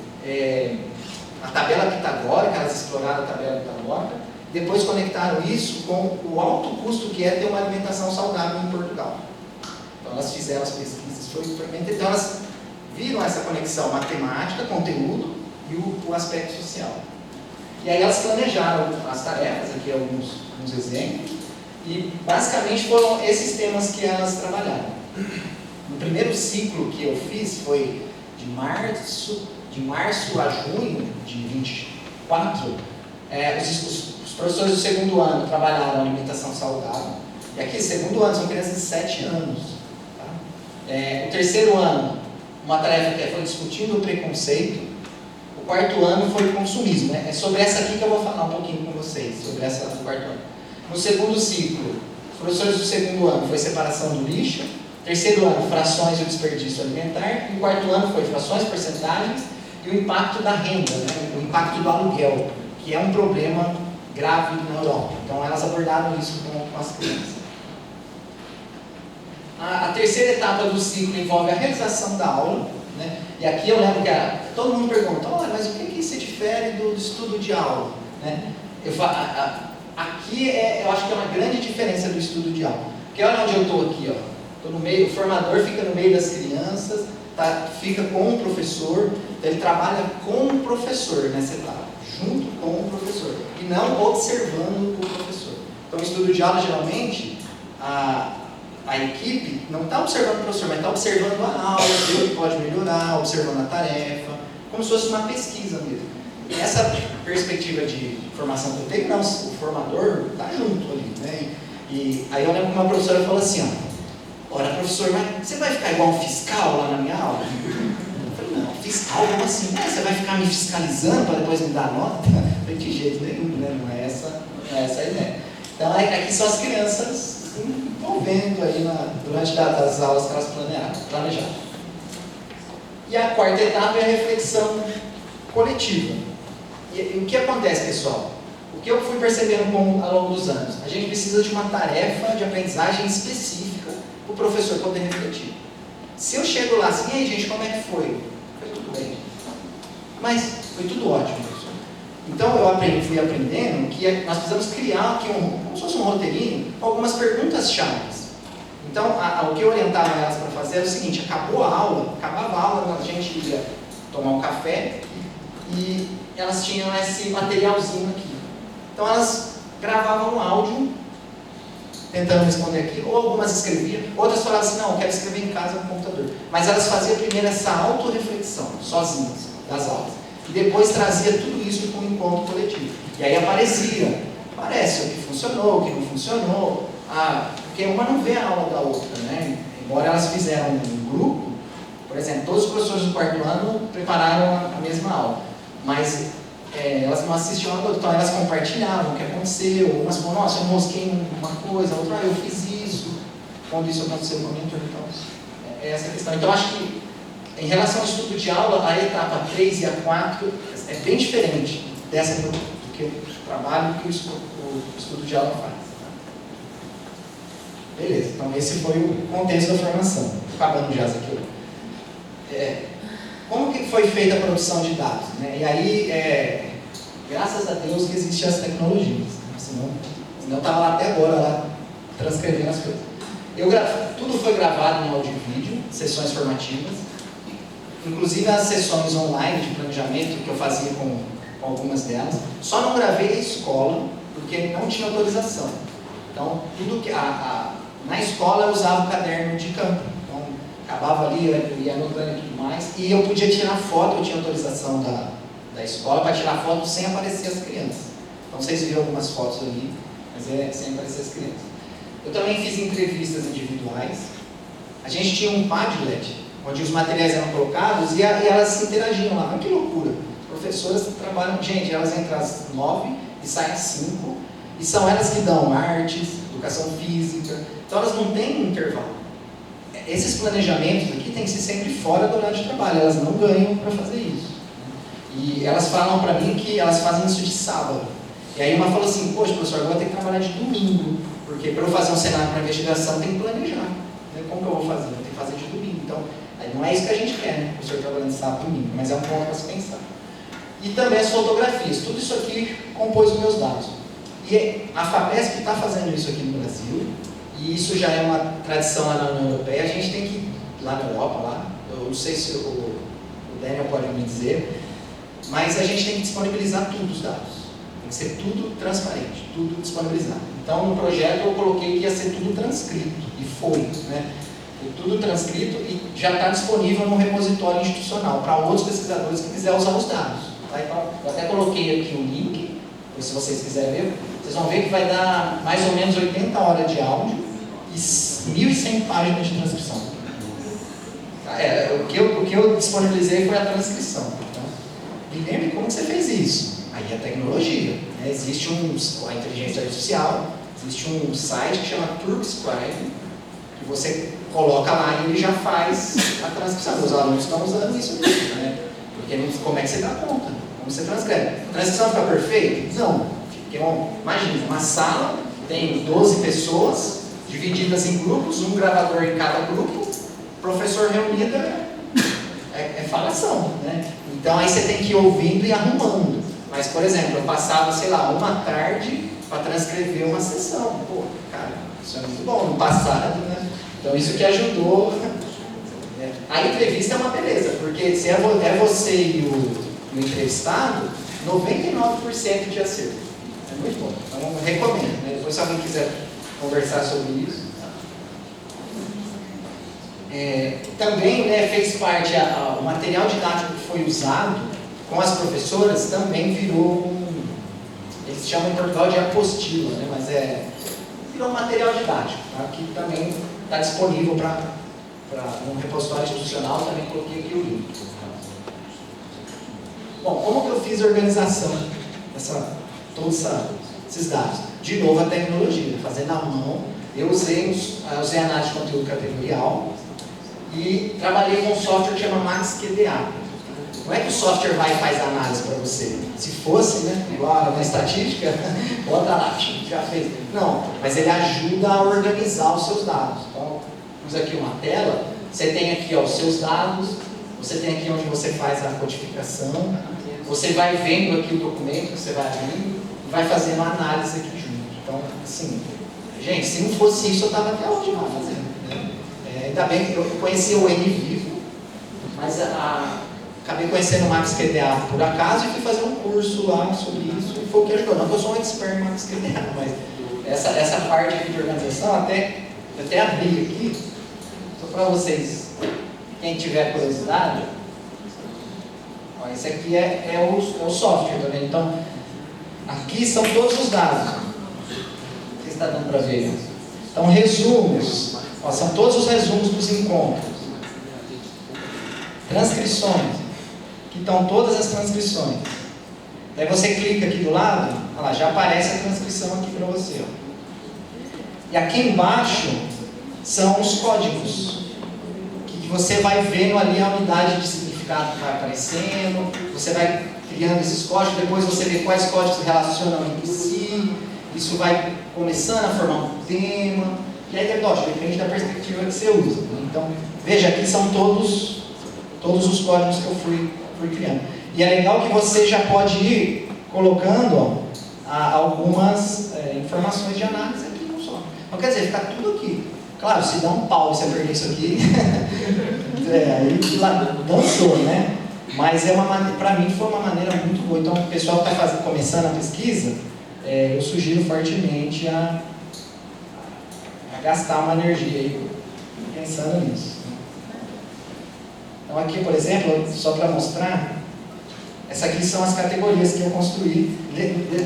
a tabela pitagórica, elas exploraram a tabela pitagórica, depois conectaram isso com o alto custo que é ter uma alimentação saudável em Portugal. Então, elas fizeram as pesquisas, então elas viram essa conexão matemática, conteúdo e o aspecto social. E aí elas planejaram as tarefas, aqui alguns exemplos, e basicamente foram esses temas que elas trabalharam. No primeiro ciclo que eu fiz foi de março a junho de 24, os professores do segundo ano trabalharam alimentação saudável, e aqui, segundo ano, são crianças de 7 anos. Tá? O terceiro ano, uma tarefa que foi discutindo o preconceito. O quarto ano foi consumismo. É sobre essa aqui que eu vou falar um pouquinho com vocês, sobre essa do quarto ano. No segundo ciclo, os professores do segundo ano foi separação do lixo. Terceiro ano, frações e o desperdício alimentar. E o quarto ano foi frações, porcentagens e o impacto da renda, né? O impacto do aluguel, que é um problema grave na Europa. Então, elas abordaram isso com as crianças. A terceira etapa do ciclo envolve a realização da aula, né? E aqui eu lembro que todo mundo pergunta, mas o que se difere do estudo de aula? Né? Aqui eu acho que é uma grande diferença do estudo de aula. Porque olha onde eu estou aqui, estou no meio, o formador fica no meio das crianças, fica com o professor, então ele trabalha com o professor nessa etapa, junto com o professor, e não observando o professor. Então, o estudo de aula, geralmente, a equipe não está observando o professor, mas está observando a aula, vê o que pode melhorar, observando a tarefa, como se fosse uma pesquisa mesmo. E essa perspectiva de formação que eu tenho, não, o formador está junto ali, né? E aí eu lembro que uma professora falou assim, olha, professor, você vai ficar igual um fiscal lá na minha aula? Eu falei, não, fiscal, como assim? Você vai ficar me fiscalizando para depois me dar nota? Eu falei, de jeito nenhum, né? Não é essa a ideia. Então, aqui são as crianças envolvendo aí durante as aulas que elas planejaram. E a quarta etapa é a reflexão coletiva. E o que acontece, pessoal? O que eu fui percebendo ao longo dos anos? A gente precisa de uma tarefa de aprendizagem específica para o professor poder refletir. Se eu chego lá assim, e aí gente, como é que foi? Foi tudo bem. Mas foi tudo ótimo, professor. Então eu fui aprendendo que nós precisamos criar aqui como se fosse um roteirinho, algumas perguntas-chave. Então, o que eu orientava elas para fazer era o seguinte, acabava a aula, a gente ia tomar um café e elas tinham esse materialzinho aqui. Então, elas gravavam um áudio tentando responder aqui, ou algumas escreviam, outras falavam assim, não, eu quero escrever em casa no computador. Mas elas faziam primeiro essa autorreflexão, sozinhas, das aulas. E depois trazia tudo isso para um encontro coletivo. E aí aparece o que funcionou, o que não funcionou, porque uma não vê a aula da outra, né? Embora elas fizeram um grupo, por exemplo, todos os professores do quarto ano prepararam a mesma aula. Mas elas não assistiam a toda, então elas compartilhavam o que aconteceu, umas falaram, nossa, eu mosquei uma coisa, a outra, eu fiz isso, quando isso aconteceu com a minha turma, então, é essa a questão. Então, acho que, em relação ao estudo de aula, a etapa 3 e a 4 é bem diferente dessa do que o trabalho que o estudo de aula faz. Beleza, então esse foi o contexto da formação. Acabando já isso aqui. Como que foi feita a produção de dados? Né? E aí, graças a Deus que existem as tecnologias. Né? Senão eu estava lá até agora, lá, transcrevendo as coisas. Tudo foi gravado em áudio e vídeo, sessões formativas. Inclusive as sessões online de planejamento que eu fazia com algumas delas. Só não gravei a escola, porque não tinha autorização. Então, tudo que... na escola eu usava o caderno de campo. Então, acabava ali, eu ia anotando e tudo mais. E eu podia tirar foto, eu tinha autorização da escola para tirar foto sem aparecer as crianças. Então, vocês viram algumas fotos ali, mas sem aparecer as crianças. Eu também fiz entrevistas individuais. A gente tinha um Padlet, onde os materiais eram colocados e elas se interagiam lá. Olha que loucura. As professoras trabalham, gente, elas entram às 9 e saem às 5, e são elas que dão artes, educação física, então elas não têm um intervalo. Esses planejamentos aqui têm que ser sempre fora do horário de trabalho, elas não ganham para fazer isso. E elas falam para mim que elas fazem isso de sábado. E aí uma falou assim, poxa professor, agora eu tenho que trabalhar de domingo, porque para eu fazer um cenário para investigação tem que planejar. Como que eu vou fazer? Eu tenho que fazer de domingo. Então, aí não é isso que a gente quer, né? O professor trabalhando de sábado e domingo, mas é um ponto para se pensar. E também as fotografias, tudo isso aqui compôs os meus dados. E a FAPESP está fazendo isso aqui no Brasil, e isso já é uma tradição lá na União Europeia. A gente tem que ir lá na Europa, eu não sei se o Daniel pode me dizer, mas a gente tem que disponibilizar tudo os dados. Tem que ser tudo transparente, tudo disponibilizado. Então, no projeto eu coloquei que ia ser tudo transcrito, e foi, né? Tudo transcrito e já está disponível no repositório institucional para outros pesquisadores que quiserem usar os dados. Tá? Então, eu até coloquei aqui o link, se vocês quiserem ver, vocês vão ver que vai dar mais ou menos 80 horas de áudio e 1.100 páginas de transcrição. O que eu disponibilizei foi a transcrição. Então, me lembre como você fez isso. Aí é tecnologia. Né? Existe a inteligência artificial, existe um site que chama Turkscribe, que você coloca lá e ele já faz a transcrição. Os alunos estão usando isso aqui, né? Porque como é que você dá conta? Como você transcreve? A transcrição fica perfeita? Não. Imagina, uma sala tem 12 pessoas divididas em grupos, um gravador em cada grupo, professor reunido é falação, né? Então aí você tem que ir ouvindo e arrumando. Mas, por exemplo, eu passava, sei lá, uma tarde para transcrever uma sessão. Pô, cara, isso é muito bom, no passado, né? Então isso que ajudou. A entrevista é uma beleza, porque se é você e o entrevistado, 99% de acerto. É muito bom. Então eu recomendo. Né? Depois se alguém quiser conversar sobre isso. Também, né, fez parte, o material didático que foi usado com as professoras também virou eles chamam em Portugal de apostila, né, mas virou um material didático, tá? Que também está disponível para um repositório institucional, também coloquei aqui o link. Bom, como que eu fiz a organização todos esses dados? De novo a tecnologia, fazendo à mão. Eu usei análise de conteúdo categorial e trabalhei com um software que chama MaxQDA. Não é que o software vai e faz a análise para você. Se fosse, né, igual na estatística, bota lá, já fez. Não, mas ele ajuda a organizar os seus dados. Então, usa aqui uma tela, você tem aqui os seus dados, você tem aqui onde você faz a codificação, você vai vendo aqui o documento, você vai abrindo e vai fazendo a análise aqui junto. Então, assim, gente, se não fosse isso, eu estava até hoje lá fazendo. Ainda bem que eu conhecia o NVivo, mas acabei conhecendo o MaxQDA por acaso e fui fazer um curso lá sobre isso e foi o que ajudou. Não que eu sou um expert em MaxQDA, mas essa parte aqui de organização, eu até abri aqui, só para vocês, quem tiver curiosidade, ó, esse aqui é o software também. Então, aqui são todos os dados. Não sei se está dando para ver. Então, resumos. Ó, são todos os resumos dos encontros. Transcrições. Aqui estão todas as transcrições. Daí você clica aqui do lado, olha lá, já aparece a transcrição aqui para você. Ó. E aqui embaixo são os códigos, que você vai vendo ali a unidade de significado que vai aparecendo, você vai criando esses códigos, depois você vê quais códigos se relacionam entre si, isso vai começando a formar um tema, e aí, lógico, depende da perspectiva que você usa. Então, veja, aqui são todos os códigos que eu fui criando. E é legal que você já pode ir colocando algumas informações de análise aqui no só. Então, quer dizer, fica tudo aqui. Claro, se dá um pau e você perder isso aqui, aí dançou, né? Mas para mim foi uma maneira muito boa. Então, o pessoal que está começando a pesquisa, eu sugiro fortemente a gastar uma energia aí pensando nisso. Então aqui, por exemplo, só para mostrar, essas aqui são as categorias que eu construí.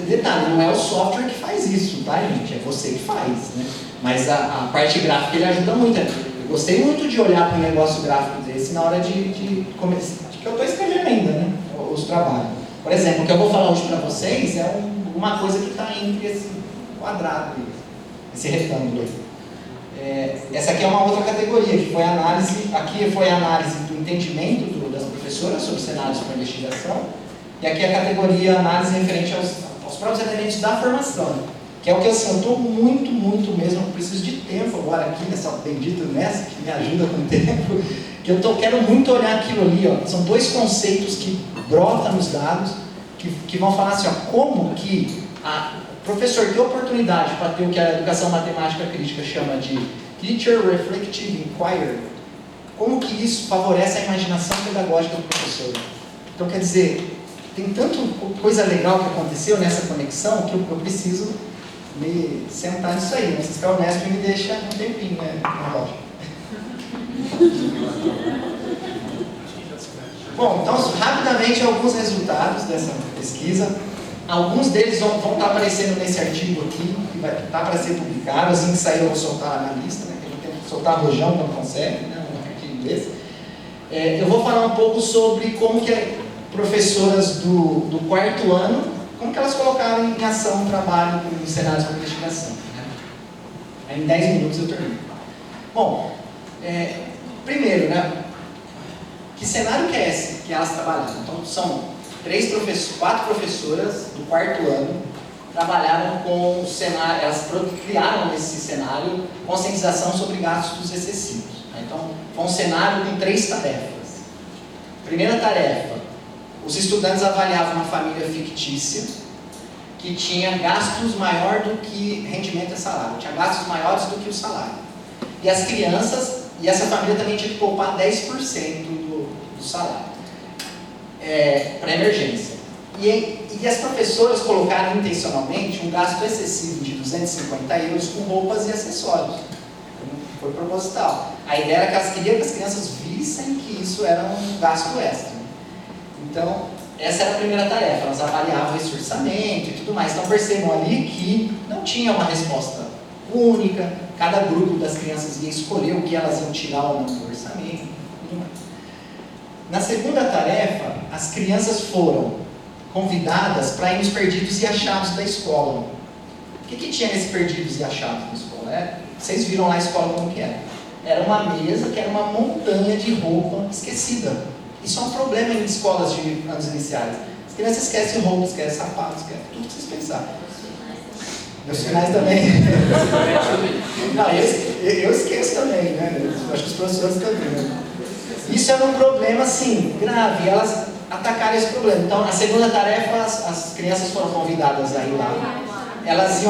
Detalhe, não é o software que faz isso, tá, gente? É você que faz, né? Mas a parte gráfica ele ajuda muito. Eu gostei muito de olhar para um negócio gráfico desse na hora de começar, que eu estou escrevendo ainda, né? Os trabalhos. Por exemplo, o que eu vou falar hoje para vocês é uma coisa que está entre esse quadrado, esse retângulo aí. Essa aqui é uma outra categoria, que foi a análise. Aqui foi a análise do entendimento das professoras sobre cenários para investigação, e aqui a categoria análise referente aos próprios elementos da formação, que é o que assim, eu estou muito mesmo, eu preciso de tempo agora aqui nessa bendita mesa que me ajuda com o tempo, que eu quero muito olhar aquilo ali, ó. São dois conceitos que brotam nos dados, que vão falar assim, ó, como que professor, que oportunidade para ter o que a educação matemática crítica chama de Teacher Reflective Inquiry, como que isso favorece a imaginação pedagógica do professor. Então, quer dizer, tem tanta coisa legal que aconteceu nessa conexão que eu preciso me sentar nisso aí. Mas se ficar honesto, me deixa um tempinho, né? Bom, então, rapidamente, alguns resultados dessa pesquisa. Alguns deles vão estar aparecendo nesse artigo aqui, que vai estar para ser publicado. Assim que sair, eu vou soltar na lista, né? Que a gente tem que soltar rojão quando consegue, né? Um artigo desse. Eu vou falar um pouco sobre como que professoras do quarto ano, como que elas colocaram em ação o trabalho com cenários para investigação. Né? Aí, em 10 minutos eu termino. Bom, primeiro, né? Que cenário que é esse que elas trabalharam? Então, são 4 professoras do quarto ano trabalharam com o cenário, elas criaram nesse cenário conscientização sobre gastos excessivos. Então, foi um cenário com 3 tarefas. Primeira tarefa, os estudantes avaliavam uma família fictícia que tinha gastos maior do que rendimento e salário, tinha gastos maiores do que o salário. E as crianças, e essa família também tinha que poupar 10% do salário. Para emergência. E as professoras colocaram intencionalmente um gasto excessivo de 250 euros com roupas e acessórios. Foi proposital. A ideia era que elas queriam que as crianças vissem que isso era um gasto extra. Então, essa era a primeira tarefa. Elas avaliavam esse orçamento e tudo mais. Então, percebam ali que não tinha uma resposta única. Cada grupo das crianças ia escolher o que elas iam tirar ou não do orçamento e tudo mais. Na segunda tarefa, as crianças foram convidadas para ir nos perdidos e achados da escola. O que tinha nesses perdidos e achados da escola? Vocês viram lá a escola como que era? Era uma mesa que era uma montanha de roupa esquecida. Isso é um problema em escolas de anos iniciais. As crianças esquecem roupa, esquecem sapatos, esquecem tudo que vocês pensaram. Meus finais também. Não, eu esqueço também, né? Eu acho que os professores também, né? Isso era um problema, assim, grave. Elas atacaram esse problema. Então, na segunda tarefa, as crianças foram convidadas a ir lá. Elas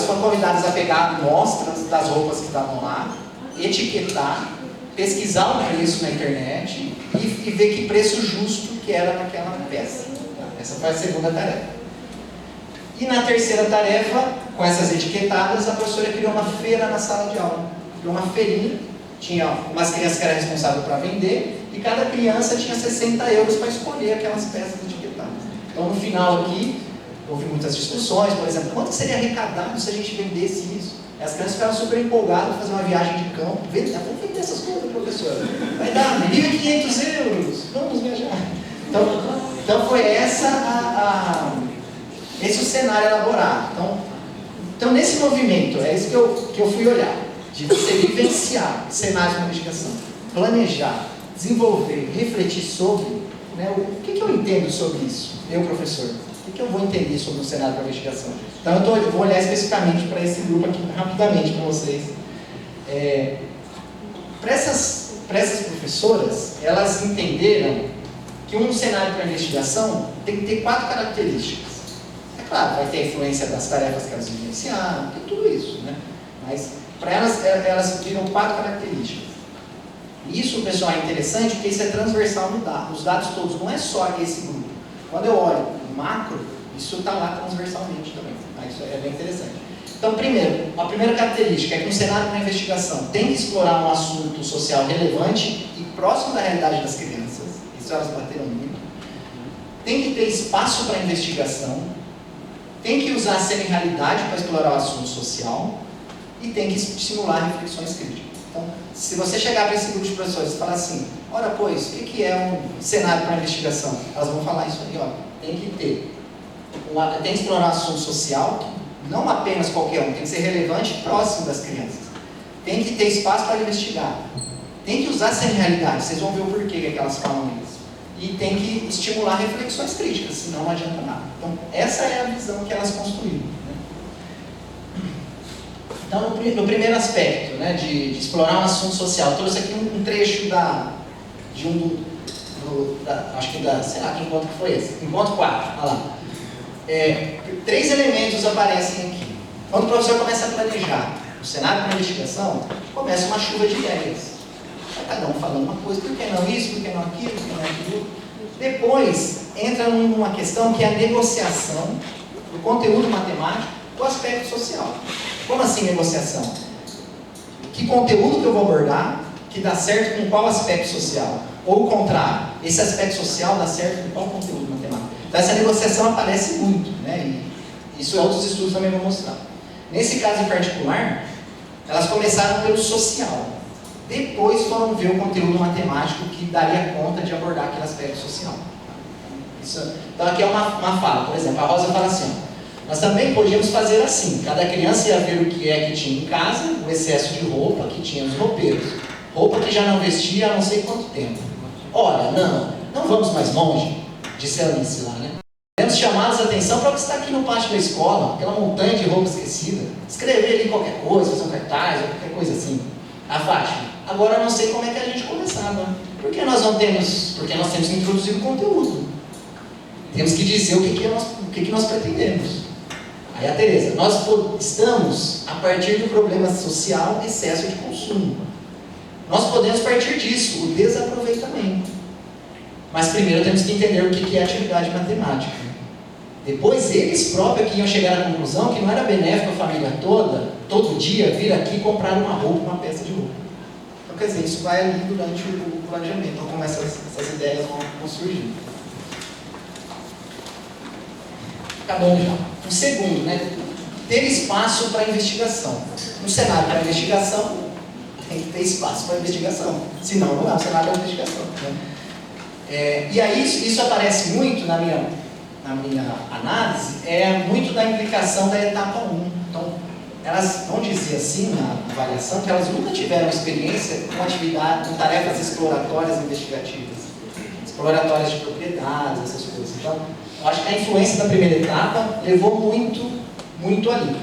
foram convidadas a pegar amostras das roupas que estavam lá, etiquetar, pesquisar o preço na internet e ver que preço justo que era naquela peça. Essa foi a segunda tarefa. E na terceira tarefa, com essas etiquetadas, a professora criou uma feira na sala de aula. Criou uma feirinha. Tinha umas crianças que eram responsáveis para vender, e cada criança tinha 60 euros para escolher aquelas peças etiquetadas. Então, no final aqui, houve muitas discussões, por exemplo, quanto seria arrecadado se a gente vendesse isso? E as crianças ficaram super empolgadas para fazer uma viagem de campo. Vamos vender essas coisas, professora. Vai dar 1.500 euros, vamos viajar. Então, Então foi esse o cenário elaborado. Então nesse movimento, é isso que eu fui olhar, de você vivenciar cenários de investigação, planejar, desenvolver, refletir sobre, né, o que eu entendo sobre isso, eu professor, o que eu vou entender sobre o cenário de investigação. Então eu vou olhar especificamente para esse grupo aqui, rapidamente para vocês. Para essas professoras, elas entenderam que um cenário para investigação tem que ter 4 características. É claro, vai ter a influência das tarefas que elas vivenciaram, tem tudo isso, né? Mas para elas viram 4 características. E isso, pessoal, é interessante porque isso é transversal no dado. Os dados todos, não é só esse grupo. Quando eu olho o macro, isso está lá transversalmente também. Tá? Isso é bem interessante. Então, primeiro, a primeira característica é que um cenário para investigação tem que explorar um assunto social relevante e próximo da realidade das crianças. Isso elas bateram muito. Tem que ter espaço para investigação. Tem que usar a semi-realidade para explorar o assunto social. E tem que estimular reflexões críticas. Então, se você chegar para esse grupo de professores e falar assim, ora, pois, o que é um cenário para investigação? Elas vão falar isso aí, ó, tem que explorar um assunto social, não apenas qualquer um, tem que ser relevante e próximo das crianças. Tem que ter espaço para investigar. Tem que usar essa realidade, vocês vão ver o porquê que elas falam isso. E tem que estimular reflexões críticas, senão não adianta nada. Então, essa é a visão que elas construíram. Então, no primeiro aspecto, né, de explorar um assunto social, eu trouxe aqui um trecho acho que sei lá, que encontro que foi esse? Encontro 4, olha lá. 3 elementos aparecem aqui. Quando o professor começa a planejar o cenário para investigação, começa uma chuva de ideias. Vai cada um falando uma coisa, por que não isso, por que não aquilo, por que não aquilo. Depois, entra numa questão que é a negociação do conteúdo matemático com o aspecto social. Como assim negociação? Que conteúdo que eu vou abordar que dá certo com qual aspecto social? Ou o contrário, esse aspecto social dá certo com qual conteúdo matemático? Então essa negociação aparece muito, né? E isso outros estudos também vão mostrar. Nesse caso em particular, elas começaram pelo social. Depois foram ver o conteúdo matemático que daria conta de abordar aquele aspecto social. Então aqui é uma fala, por exemplo, a Rosa fala assim, ó, nós também podíamos fazer assim, cada criança ia ver o que é que tinha em casa, o excesso de roupa que tinha nos roupeiros, roupa que já não vestia há não sei quanto tempo. Olha, não vamos mais longe, disse a Alice lá, né? Temos chamado a atenção para o que está aqui no pátio da escola, aquela montanha de roupa esquecida, escrever ali qualquer coisa, fazer um cartaz, ou qualquer coisa assim. A Fátima, agora eu não sei como é que a gente começava, porque nós temos que introduzir o conteúdo. Temos que dizer o que nós pretendemos. Aí a Tereza, nós estamos a partir do problema social excesso de consumo. Nós podemos partir disso, o desaproveitamento. Mas primeiro temos que entender o que é atividade matemática. Depois eles próprios que iam chegar à conclusão que não era benéfico a família toda, todo dia, vir aqui e comprar uma roupa, uma peça de roupa. Então quer dizer, isso vai ali durante o planejamento, então como essas ideias vão surgir. Acabando já. O segundo, né? Ter espaço para investigação. Um cenário para investigação tem que ter espaço para investigação. Senão não é um cenário para investigação. Né? E aí isso aparece muito na minha análise, muito da implicação da etapa 1. Então, elas vão dizer assim na avaliação que elas nunca tiveram experiência com tarefas exploratórias investigativas. Exploratórias de propriedades, essas coisas. Então, eu acho que a influência da primeira etapa levou muito ali.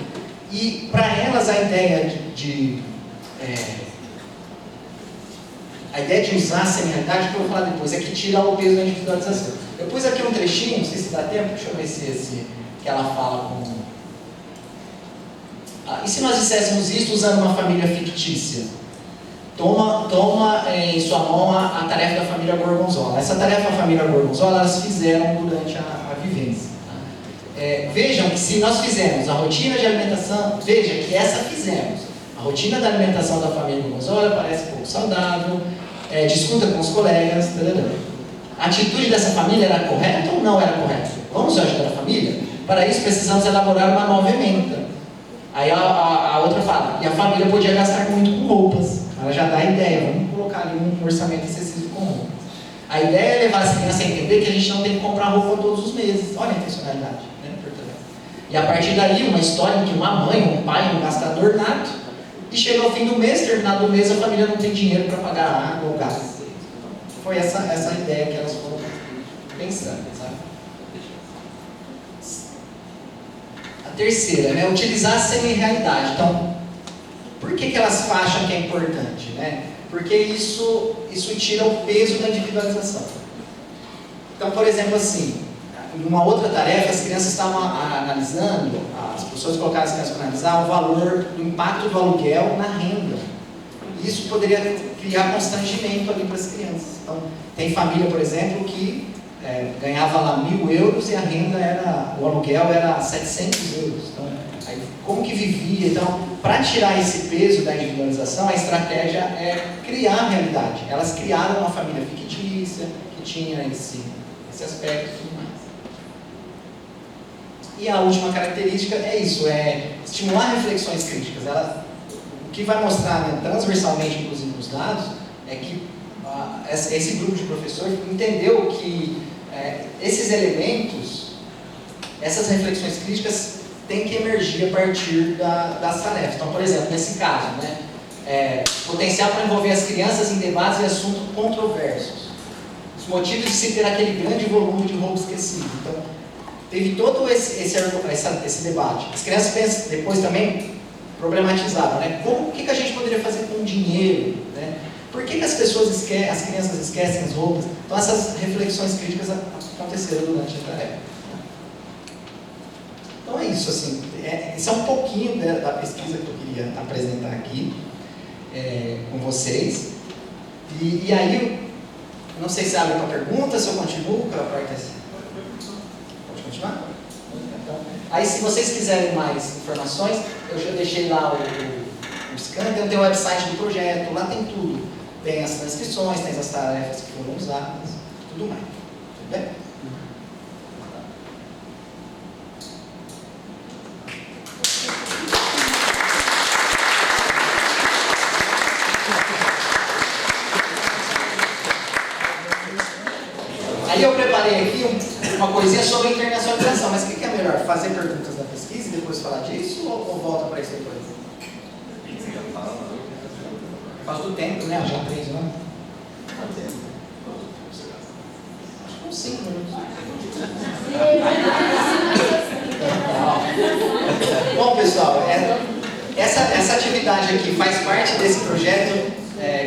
E para elas a ideia de usar a semi-realidade, que eu vou falar depois, é que tira o peso da individualização. Eu pus aqui um trechinho, não sei se dá tempo, deixa eu ver se que ela fala com... e se nós disséssemos isso usando uma família fictícia? Toma em sua mão a tarefa da família Gorgonzola. Essa tarefa da família Gorgonzola, elas fizeram durante a vivência. Vejam que se nós fizermos a rotina de alimentação, veja que essa fizemos. A rotina da alimentação da família Gorgonzola parece pouco saudável, discuta com os colegas, a atitude dessa família era correta ou não era correta? Vamos ajudar a família? Para isso precisamos elaborar uma nova emenda. Aí a outra fala, e a família podia gastar muito com roupas. Ela já dá a ideia, vamos colocar ali um orçamento excessivo com roupas. A ideia é levar as crianças a entender que a gente não tem que comprar roupa todos os meses. Olha a intencionalidade, né? E a partir daí, uma história em que uma mãe, um pai, um gastador nato, e chega ao fim do mês, terminado o mês, a família não tem dinheiro para pagar água ou gás. Foi essa ideia que elas foram pensando, sabe? A terceira, né? Utilizar a semi-realidade. Então, por que elas acham que é importante, né? Porque isso tira o peso da individualização. Então, por exemplo, assim, em uma outra tarefa, as crianças estavam analisando, as pessoas colocaram as crianças para analisar o valor, o impacto do aluguel na renda. Isso poderia criar constrangimento ali para as crianças. Então, tem família, por exemplo, que ganhava lá 1.000 euros e a renda o aluguel era 700 euros. Então, aí, como que vivia? Então, para tirar esse peso da individualização, a estratégia é criar a realidade. Elas criaram uma família fictícia, que tinha esse aspecto e tudo mais. E a última característica é isso, é estimular reflexões críticas. O que vai mostrar, né, transversalmente, inclusive, nos dados, é que esse grupo de professores entendeu que esses elementos, essas reflexões críticas, têm que emergir a partir das tarefas. Então, por exemplo, nesse caso, né, potencial para envolver as crianças em debates e assuntos controversos. Os motivos de se ter aquele grande volume de roubo esquecido. Então, teve todo esse debate. As crianças depois também problematizavam, né? O que a gente poderia fazer com o dinheiro, né? Por que as crianças esquecem as roupas? Então essas reflexões críticas aconteceram durante a tarefa. Então é isso, assim, isso é um pouquinho da pesquisa que eu queria apresentar aqui com vocês. E aí, eu não sei se abre para pergunta, se eu continuo com a parte assim. Pode continuar? Então, aí, se vocês quiserem mais informações, eu já deixei lá o scan, tem o website do projeto, lá tem tudo. Tem as transcrições, tem as tarefas que foram usadas, tudo mais. Tudo bem? Aí eu preparei aqui uma coisinha sobre internacionalização, mas o que é melhor? Fazer perguntas da pesquisa e depois falar disso ou volta para isso depois? Faz do tempo, né? Já 3 anos. Acho que uns 5 minutos. Bom, pessoal, essa atividade aqui faz parte desse projeto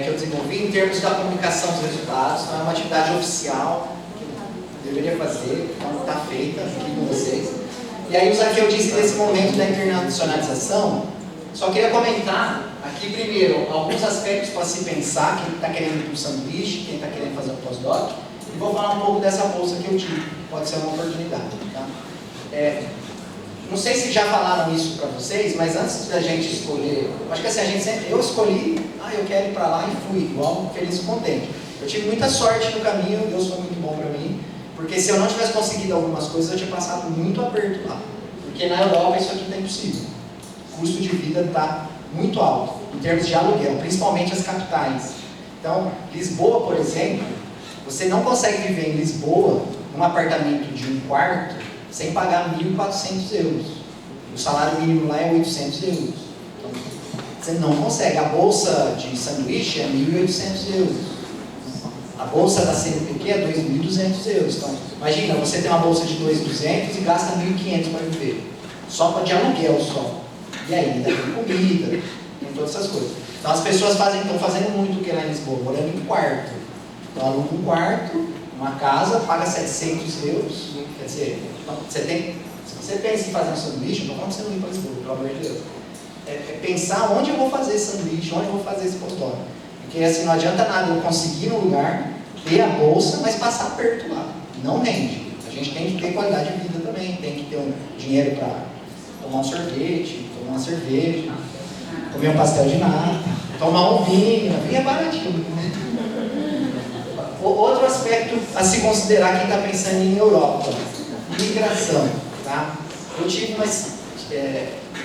que eu desenvolvi em termos da comunicação dos resultados. Então, é uma atividade oficial que eu deveria fazer, então está feita aqui com vocês. E aí, o que eu disse desse momento da internacionalização, só queria comentar aqui primeiro alguns aspectos para se pensar, quem está querendo ir para o sanduíche, quem está querendo fazer um pós-doc, e vou falar um pouco dessa bolsa que eu tive, pode ser uma oportunidade. Tá? Não sei se já falaram isso para vocês, mas antes da gente escolher, acho que assim, eu escolhi, eu quero ir para lá e fui, igual, feliz e contente. Eu tive muita sorte no caminho, Deus foi muito bom para mim, porque se eu não tivesse conseguido algumas coisas, eu tinha passado muito aperto lá. Porque na Europa isso aqui não é impossível. O custo de vida está muito alto, em termos de aluguel, principalmente as capitais. Então, Lisboa, por exemplo, você não consegue viver em Lisboa, num apartamento de 1 quarto, sem pagar 1.400 euros. O salário mínimo lá é 800 euros. Então, você não consegue. A bolsa de sanduíche é 1.800 euros. A bolsa da CNPq é 2.200 euros. Então, imagina, você tem uma bolsa de 2.200 e gasta 1.500 para viver. Só de aluguel só. E aí, ainda tem comida, tem todas essas coisas. Então, as pessoas estão fazendo muito o que lá em Lisboa, morando em quarto. Então, aluga um quarto, uma casa, paga 700 euros. Quer dizer, se você pensa em fazer um sanduíche, não vamos ser não ir para Lisboa, pelo amor de Deus. Pensar onde eu vou fazer esse sanduíche, onde eu vou fazer esse pós-doc. Porque assim, não adianta nada eu conseguir no lugar, ter a bolsa, mas passar perto lá. Não rende. A gente tem que ter qualidade de vida também, tem que ter um dinheiro para tomar um sorvete, tomar uma cerveja, comer um pastel de nata, tomar um vinho. Vinho é baratinho. Outro aspecto a se considerar quem está pensando em Europa, migração. Tá? Eu tive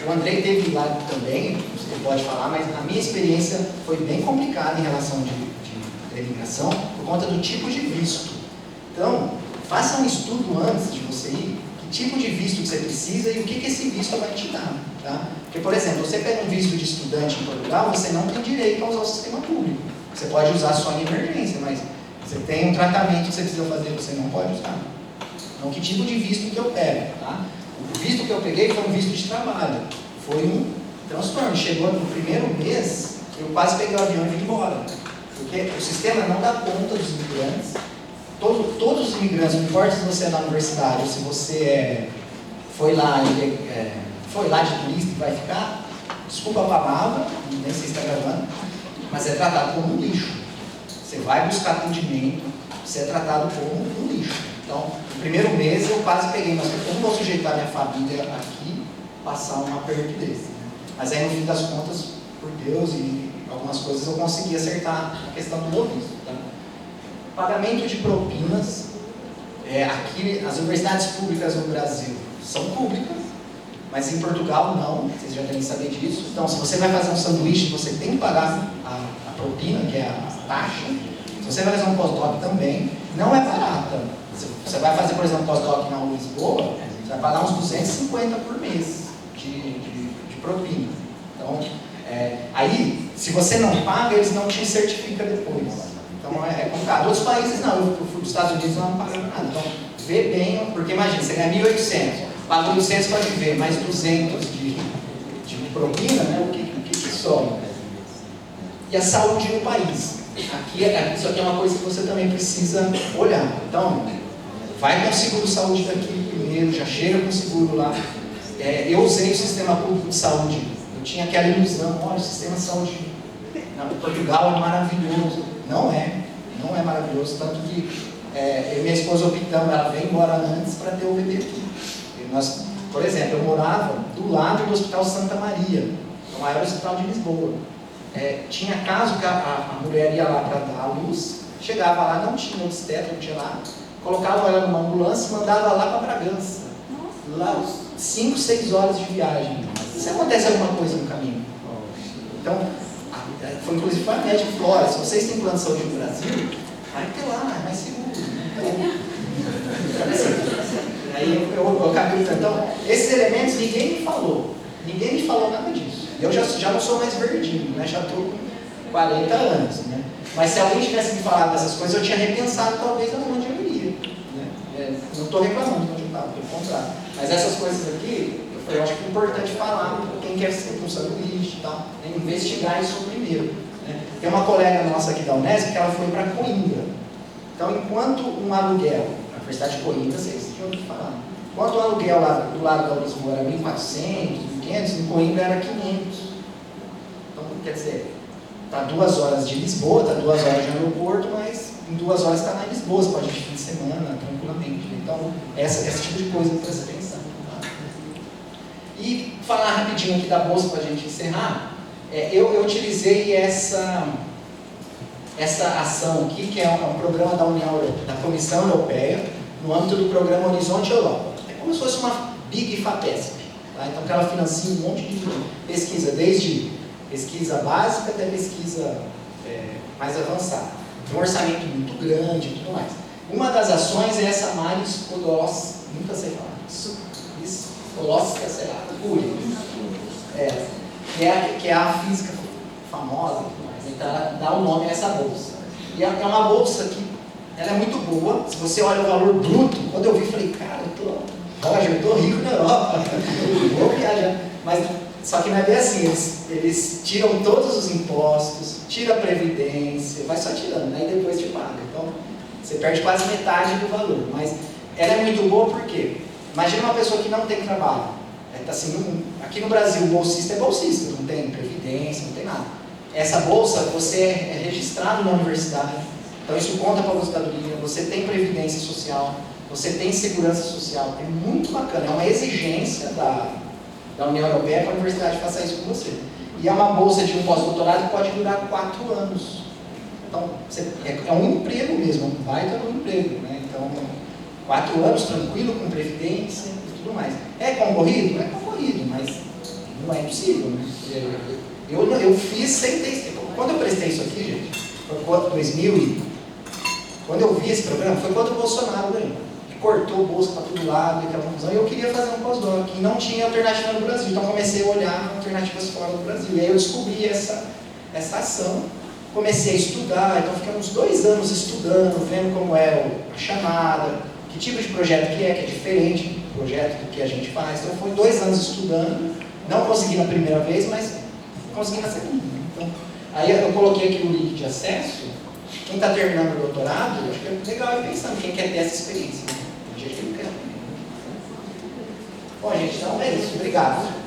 o Andrei teve lá também, você pode falar, mas a minha experiência foi bem complicada em relação de da imigração por conta do tipo de visto. Então, faça um estudo antes de você ir, que tipo de visto que você precisa e o que esse visto vai te dar. Tá? Porque, por exemplo, você pega um visto de estudante em Portugal, você não tem direito a usar o sistema público. Você pode usar só em emergência, mas você tem um tratamento que você precisa fazer, você não pode usar. Então, que tipo de visto que eu pego? Tá? O visto que eu peguei foi um visto de trabalho. Foi um transtorno. Chegou no primeiro mês, eu quase peguei o avião e vim embora. Porque o sistema não dá conta dos imigrantes. Todos os imigrantes, não importa se você é da universidade ou se você foi lá de turista e vai ficar, desculpa a palavra, nem sei se está gravando, mas é tratado como um lixo. Você vai buscar atendimento, você é tratado como um lixo. Então, no primeiro mês eu quase peguei, mas eu não vou sujeitar minha família aqui passar um aperto desse. Né? Mas aí no fim das contas, por Deus e algumas coisas, eu consegui acertar a questão do meu visto. Tá? Pagamento de propinas. Aqui, as universidades públicas no Brasil são públicas, mas em Portugal não, vocês já devem saber disso. Então, se você vai fazer um sanduíche, você tem que pagar a propina, que é a taxa. Se você vai fazer um pós-doc também, não é barata. Se você vai fazer, por exemplo, um pós-doc na Lisboa, você vai pagar uns 250 por mês de propina. Então, aí, se você não paga, eles não te certificam depois. Então, é complicado. Outros países não, eu fui para os Estados Unidos não pagando nada. Então, vê bem, porque imagina, você ganha 1.800, paga 1.800 para viver, mais 200 de propina, né? O que sobra? E a saúde no país. Isso aqui é uma coisa que você também precisa olhar. Então, vai com o seguro-saúde daqui primeiro, já chega com o seguro lá. Eu usei o sistema público de saúde. Eu tinha aquela ilusão, olha, o sistema de saúde em Portugal é maravilhoso. Não é maravilhoso, tanto que eu e minha esposa optamos, ela veio embora antes para ter o bebê aqui. Por exemplo, eu morava do lado do Hospital Santa Maria, o maior hospital de Lisboa. Tinha caso que a mulher ia lá para dar a luz, chegava lá, não tinha obstetra, não tinha lá, colocava ela numa ambulância e mandava lá para Bragança. Lá, 5, 6 horas de viagem. Se acontece alguma coisa no caminho. Então, inclusive foi a médica que falou, olha, se vocês têm plano de saúde no Brasil, vai ter lá, é mais seguro. Aí eu acabei, então, esses elementos ninguém me falou nada disso. Eu já não sou mais verdinho, né? Já estou com 40 anos, né? Mas se alguém tivesse me falado dessas coisas, eu tinha repensado talvez aonde eu iria. Né? Não estou reclamando de onde eu estava, pelo contrário. Mas essas coisas aqui, eu acho que é importante falar para quem quer ser com sanduíche e tal, investigar isso primeiro. Né? Tem uma colega nossa aqui da Unesp que ela foi para Coimbra. Então, enquanto um aluguel, na Universidade de Coimbra, vocês tinham ouvido falar, enquanto o aluguel lá do lado da Lisboa era 1.400, 1.500, em Coimbra era 500. Então, quer dizer, está 2 horas de Lisboa, está 2 horas de aeroporto, mas em 2 horas está lá em Lisboa, você pode ir de fim de semana, tranquilamente. Então, esse tipo de coisa para você pensar. Tá? E falar rapidinho aqui da bolsa para a gente encerrar, eu utilizei essa ação aqui, que é um programa da Comissão Europeia, no âmbito do programa Horizonte Europa. É como se fosse uma Big FAPESP. Tá? Então, ela financia um monte de pesquisa, desde pesquisa básica até pesquisa mais avançada. Tem um orçamento muito grande e tudo mais. Uma das ações é essa Mari Skłodowska, nunca sei falar, Skłodowska, sei lá, que é a física famosa e tudo mais. Então, ela dá o nome a essa bolsa. E é uma bolsa que ela é muito boa. Se você olha o valor bruto, quando eu vi, falei, cara, eu tô rico na Europa, vou viajar. Mas, só que não é bem assim, eles tiram todos os impostos, tiram a previdência, vai só tirando, né? E depois te paga. Então, você perde quase metade do valor. Mas ela é muito boa porque, imagina uma pessoa que não tem trabalho. Aqui no Brasil, o bolsista é bolsista, não tem previdência, não tem nada. Essa bolsa, você é registrado na universidade, então isso conta para a aposentadoria, você tem previdência social, você tem segurança social, é muito bacana, é uma exigência da União Europeia que a universidade faça isso com você. E é uma bolsa de um pós-doutorado que pode durar 4 anos. Então, é um emprego mesmo, um baita de um emprego, né? Então, 4 anos tranquilo, com previdência e tudo mais. É concorrido? É concorrido, mas não é impossível, né? Eu fiz sem ter... Quando eu prestei isso aqui, gente, foi 2000 e... Quando eu vi esse programa, foi quando o Bolsonaro ganhou. Que cortou bolsa para todo lado, e aquela confusão, e eu queria fazer um pós-doc, e não tinha alternativa no Brasil, então comecei a olhar alternativas fora do Brasil. E aí eu descobri essa ação, comecei a estudar, então ficamos 2 anos estudando, vendo como é a chamada, que tipo de projeto que é diferente do projeto do que a gente faz. Então foi 2 anos estudando, não consegui na primeira vez, mas consegui na segunda. Então, aí eu coloquei aqui o link de acesso. Quem está terminando o doutorado, eu acho que é legal ir pensando, quem quer ter essa experiência. Né? Tem gente que não quer. Bom, gente, então é isso. Obrigado.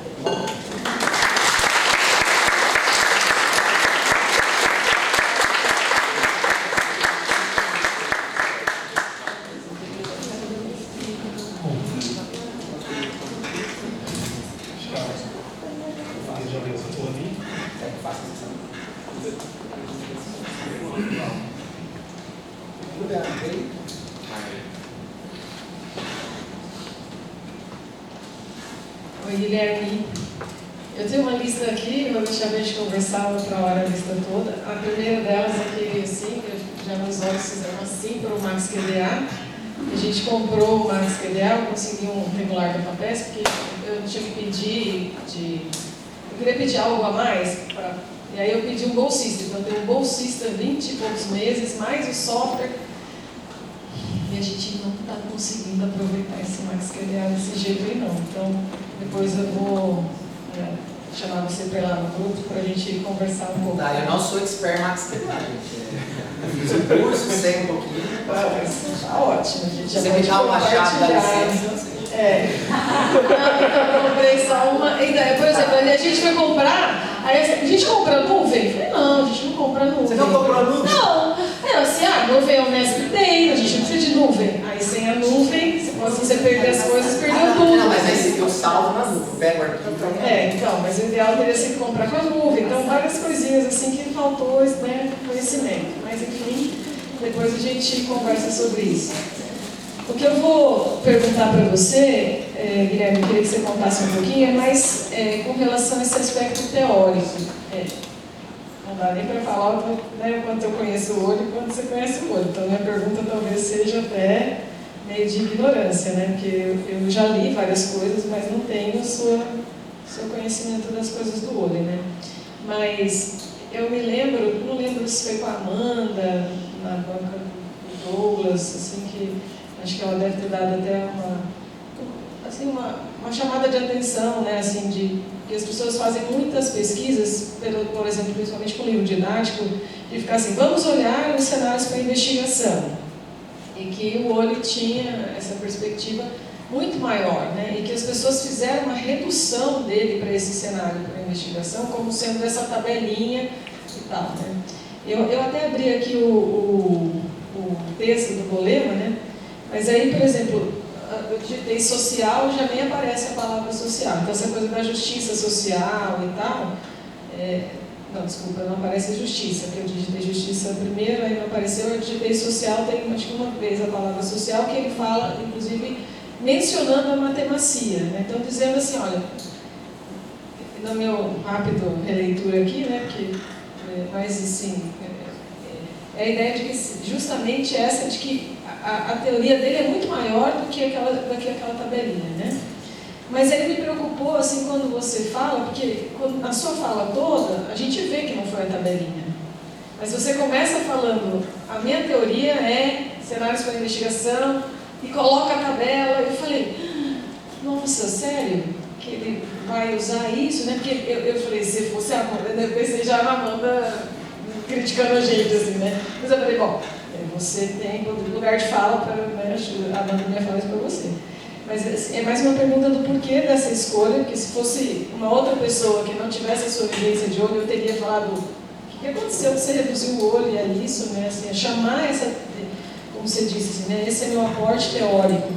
Oi, Guilherme. Eu tenho uma lista aqui, vou deixar a gente conversar outra hora a lista toda. A primeira delas é que, assim, já meus olhos fizeram assim para o Max QDA. A gente comprou o Max QDA, eu consegui um regular da FAPESP, porque eu tinha que pedir eu queria pedir algo a mais, e aí eu pedi um bolsista. Então, eu tenho um bolsista 20 e poucos meses, mais o software. E a gente não está conseguindo aproveitar esse Max QDA desse jeito aí, não. Então, depois eu vou chamar você para ir lá no grupo para a gente conversar um pouco. Tá, eu não sou expert Max QDA, gente. Eu fiz o curso, sei um pouquinho. Tá ótimo, a gente já Você me dá uma chave da compartilhar. licença? Não, eu comprei só uma ideia. Por exemplo, a gente foi comprar, aí a gente compra nuvem? Eu falei, não, a gente não compra nuvem. Você não comprou nuvem? Não. Assim, nuvem é o Nesp tem, a gente não precisa de nuvem. Aí sem a nuvem, se você perder as coisas, perdeu tudo. Não, mas aí eu salvo na nuvem, pego o arquivo. Então, mas o ideal teria sido comprar com a nuvem. Então, várias coisinhas assim que faltou, né, conhecimento. Mas enfim, depois a gente conversa sobre isso. O que eu vou perguntar para você, Guilherme, eu queria que você contasse um pouquinho, é mais com relação a esse aspecto teórico. Não dá nem para falar, né, quanto eu conheço o olho e quanto você conhece o olho. Então, minha pergunta talvez seja até meio de ignorância, né? Porque eu já li várias coisas, mas não tenho o seu conhecimento das coisas do olho, né? Mas eu me lembro, não lembro se foi com a Amanda, na banca do Douglas, assim, que acho que ela deve ter dado até uma chamada de atenção, né, assim, que as pessoas fazem muitas pesquisas, por exemplo, principalmente com livro didático, de ficar assim, vamos olhar os cenários para investigação. E que o olho tinha essa perspectiva muito maior, né, e que as pessoas fizeram uma redução dele para esse cenário para investigação, como sendo essa tabelinha e tal, né. Eu até abri aqui o texto do Bolema, né, mas aí, por exemplo, eu digitei social, já nem aparece a palavra social. Então, essa coisa da justiça social e tal, não, desculpa, não aparece justiça, porque eu digitei justiça primeiro, aí não apareceu, eu digitei social, tem acho que uma vez a palavra social, que ele fala, inclusive, mencionando a matemacia, né? Então, dizendo assim, olha, no meu rápido releitura aqui, né, porque, mas assim, é a ideia de que justamente essa de que a teoria dele é muito maior do que aquela tabelinha, né? Mas ele me preocupou, assim, quando você fala, porque na sua fala toda, a gente vê que não foi a tabelinha. Mas você começa falando, a minha teoria é cenários para investigação, e coloca a tabela. Eu falei, nossa, sério? Que ele vai usar isso, né? Porque eu falei, se fosse a Amanda, eu pensei já na Amanda criticando a gente, assim, né? Mas eu falei, bom, você tem lugar de fala para, né, a Amanda me falar isso para você. Mas assim, é mais uma pergunta do porquê dessa escolha, porque se fosse uma outra pessoa que não tivesse a sua vivência de olho, eu teria falado, o que aconteceu que você reduziu o olho e é isso, né? Assim, é chamar essa, como você disse, assim, né? Esse é meu aporte teórico.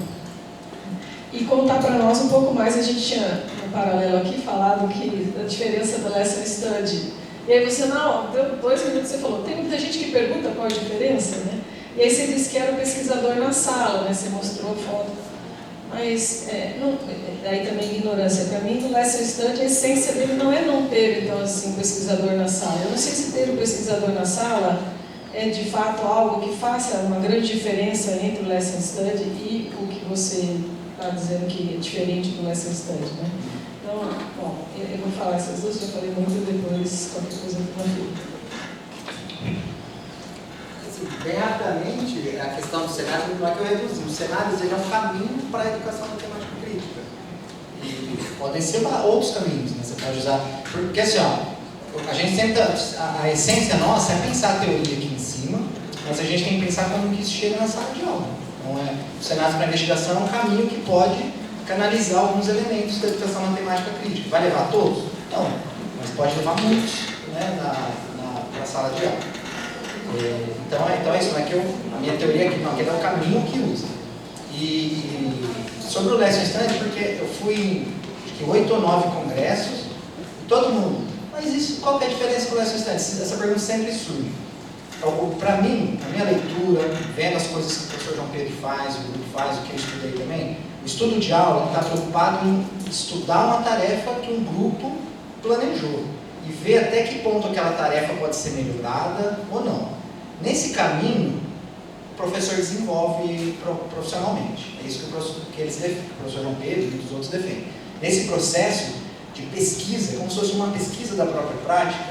E contar para nós um pouco mais, a gente tinha, no paralelo aqui, falado da diferença do lesson study. E aí você, não, deu 2 minutos, você falou, tem muita gente que pergunta qual a diferença, né? E aí você disse que era o pesquisador na sala, né? Você mostrou a foto. Mas, aí também ignorância. Para mim, no lesson study, a essência dele não é não ter, então, assim, um pesquisador na sala. Eu não sei se ter um pesquisador na sala é de fato algo que faça uma grande diferença entre o Lesson Study e o que você está dizendo que é diferente do Lesson Study, né? Então, bom, eu vou falar essas duas, já falei muito, depois qualquer coisa eu vou fazer. Bem rapidamente, a questão do cenário, não é que eu reduzi. Os cenários ele é um caminho para a educação matemática crítica. E podem ser outros caminhos, né? Você pode usar. Porque assim, ó, a gente sempre. A essência nossa é pensar a teoria aqui em cima, mas a gente tem que pensar como que isso chega na sala de aula. Então, o cenário para investigação é um caminho que pode canalizar alguns elementos da educação matemática crítica. Vai levar todos? Não, mas pode levar muitos, né, para a sala de aula. Então é isso, né, que a minha teoria aqui, não, que é o caminho que usa. E sobre o Lesson Study, porque eu fui acho que 8 ou 9 congressos, e todo mundo, mas isso, qual que é a diferença com o Lesson Study? Essa pergunta sempre surge. Então, para mim, na minha leitura, vendo as coisas que o professor João Pedro faz, o grupo faz, o que eu estudei também, o estudo de aula está preocupado em estudar uma tarefa que um grupo planejou e ver até que ponto aquela tarefa pode ser melhorada ou não. Nesse caminho, o professor desenvolve profissionalmente. É isso que o professor João Pedro e os outros defendem. Nesse processo de pesquisa, como se fosse uma pesquisa da própria prática,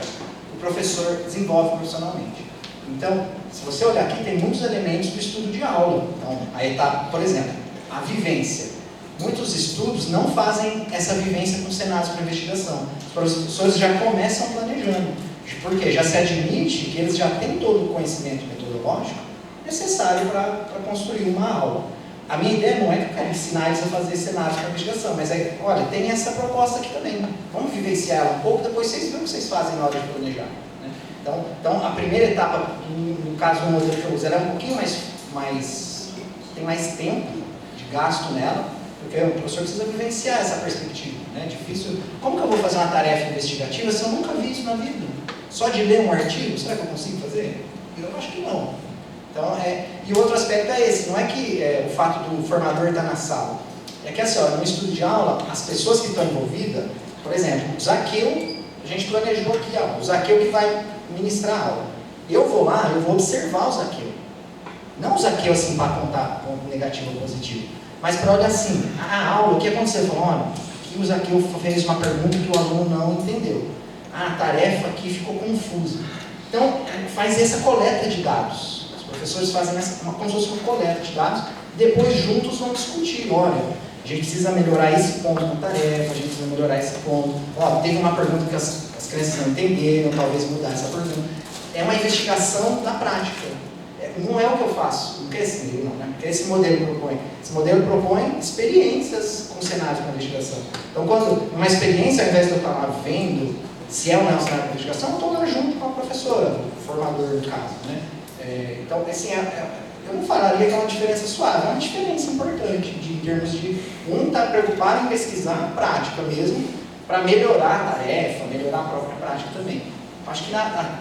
o professor desenvolve profissionalmente. Então, se você olhar aqui, tem muitos elementos do estudo de aula. Então, a etapa, por exemplo, a vivência. Muitos estudos não fazem essa vivência com cenários para investigação. Os professores já começam planejando. Porque já se admite que eles já têm todo o conhecimento metodológico necessário para construir uma aula. A minha ideia não é que eu quero ensinar eles a fazer cenários para investigação, mas é, olha, tem essa proposta aqui também. Vamos vivenciar ela um pouco, depois vocês veem o que vocês fazem na hora de planejar. Né? Então, a primeira etapa, no caso do modelo que eu uso, ela é um pouquinho tem mais tempo de gasto nela, porque o professor precisa vivenciar essa perspectiva. Né? Difícil. Como que eu vou fazer uma tarefa investigativa se eu nunca vi isso na vida? Só de ler um artigo, será que eu consigo fazer? Eu acho que não. Então, e o outro aspecto é esse, não é que o fato do formador estar na sala. É que assim, no estudo de aula, as pessoas que estão envolvidas, por exemplo, o Zaqueu, a gente planejou aqui, o Zaqueu que vai ministrar a aula. Eu vou lá, eu vou observar o Zaqueu. Não o Zaqueu assim para apontar ponto negativo ou positivo, mas para olhar assim, a aula, o que aconteceu? Olha, aqui o Zaqueu fez uma pergunta que o aluno não entendeu. A tarefa aqui ficou confusa. Então, faz essa coleta de dados. Os professores fazem como se fosse uma coleta de dados, depois juntos vão discutir. Olha, a gente precisa melhorar esse ponto na tarefa, a gente precisa melhorar esse ponto. Teve uma pergunta que as crianças não entenderam, talvez mudar essa pergunta. É uma investigação da prática. Não é o que eu faço, não é assim, não, né? Porque esse modelo propõe. Esse modelo propõe experiências com cenários para investigação. Então, quando uma experiência, ao invés de eu estar lá vendo se é ou não um cenário para investigação, eu estou lá junto com a professora, o formador do caso. Né? Então, assim, eu não falaria que é uma diferença suave, é uma diferença importante, em termos de um estar preocupado em pesquisar a prática mesmo, para melhorar a tarefa, melhorar a própria prática também. Acho que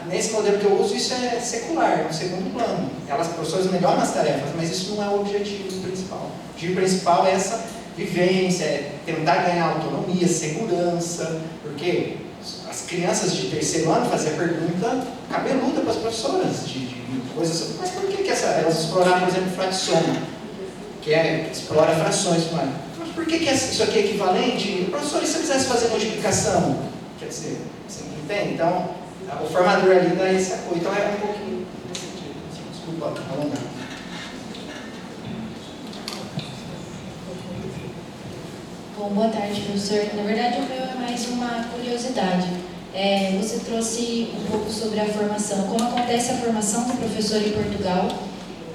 nesse modelo que eu uso, isso é secular, no segundo plano. As professoras melhoram as tarefas, mas isso não é o objetivo principal. O objetivo principal é essa vivência, é tentar ganhar autonomia, segurança, porque as crianças de terceiro ano faziam pergunta cabeluda para as professoras, de coisas assim, mas por que elas exploraram, por exemplo, fração, que explora frações, mas por que isso aqui é equivalente? Professor, e se eu quisesse fazer multiplicação? Quer dizer, você entende? Então, o formador ali dá esse apoio, então é um pouquinho nesse sentido. Desculpa, alongar. Bom, boa tarde, professor. Na verdade, o meu é mais uma curiosidade. Você trouxe um pouco sobre a formação, como acontece a formação do professor em Portugal,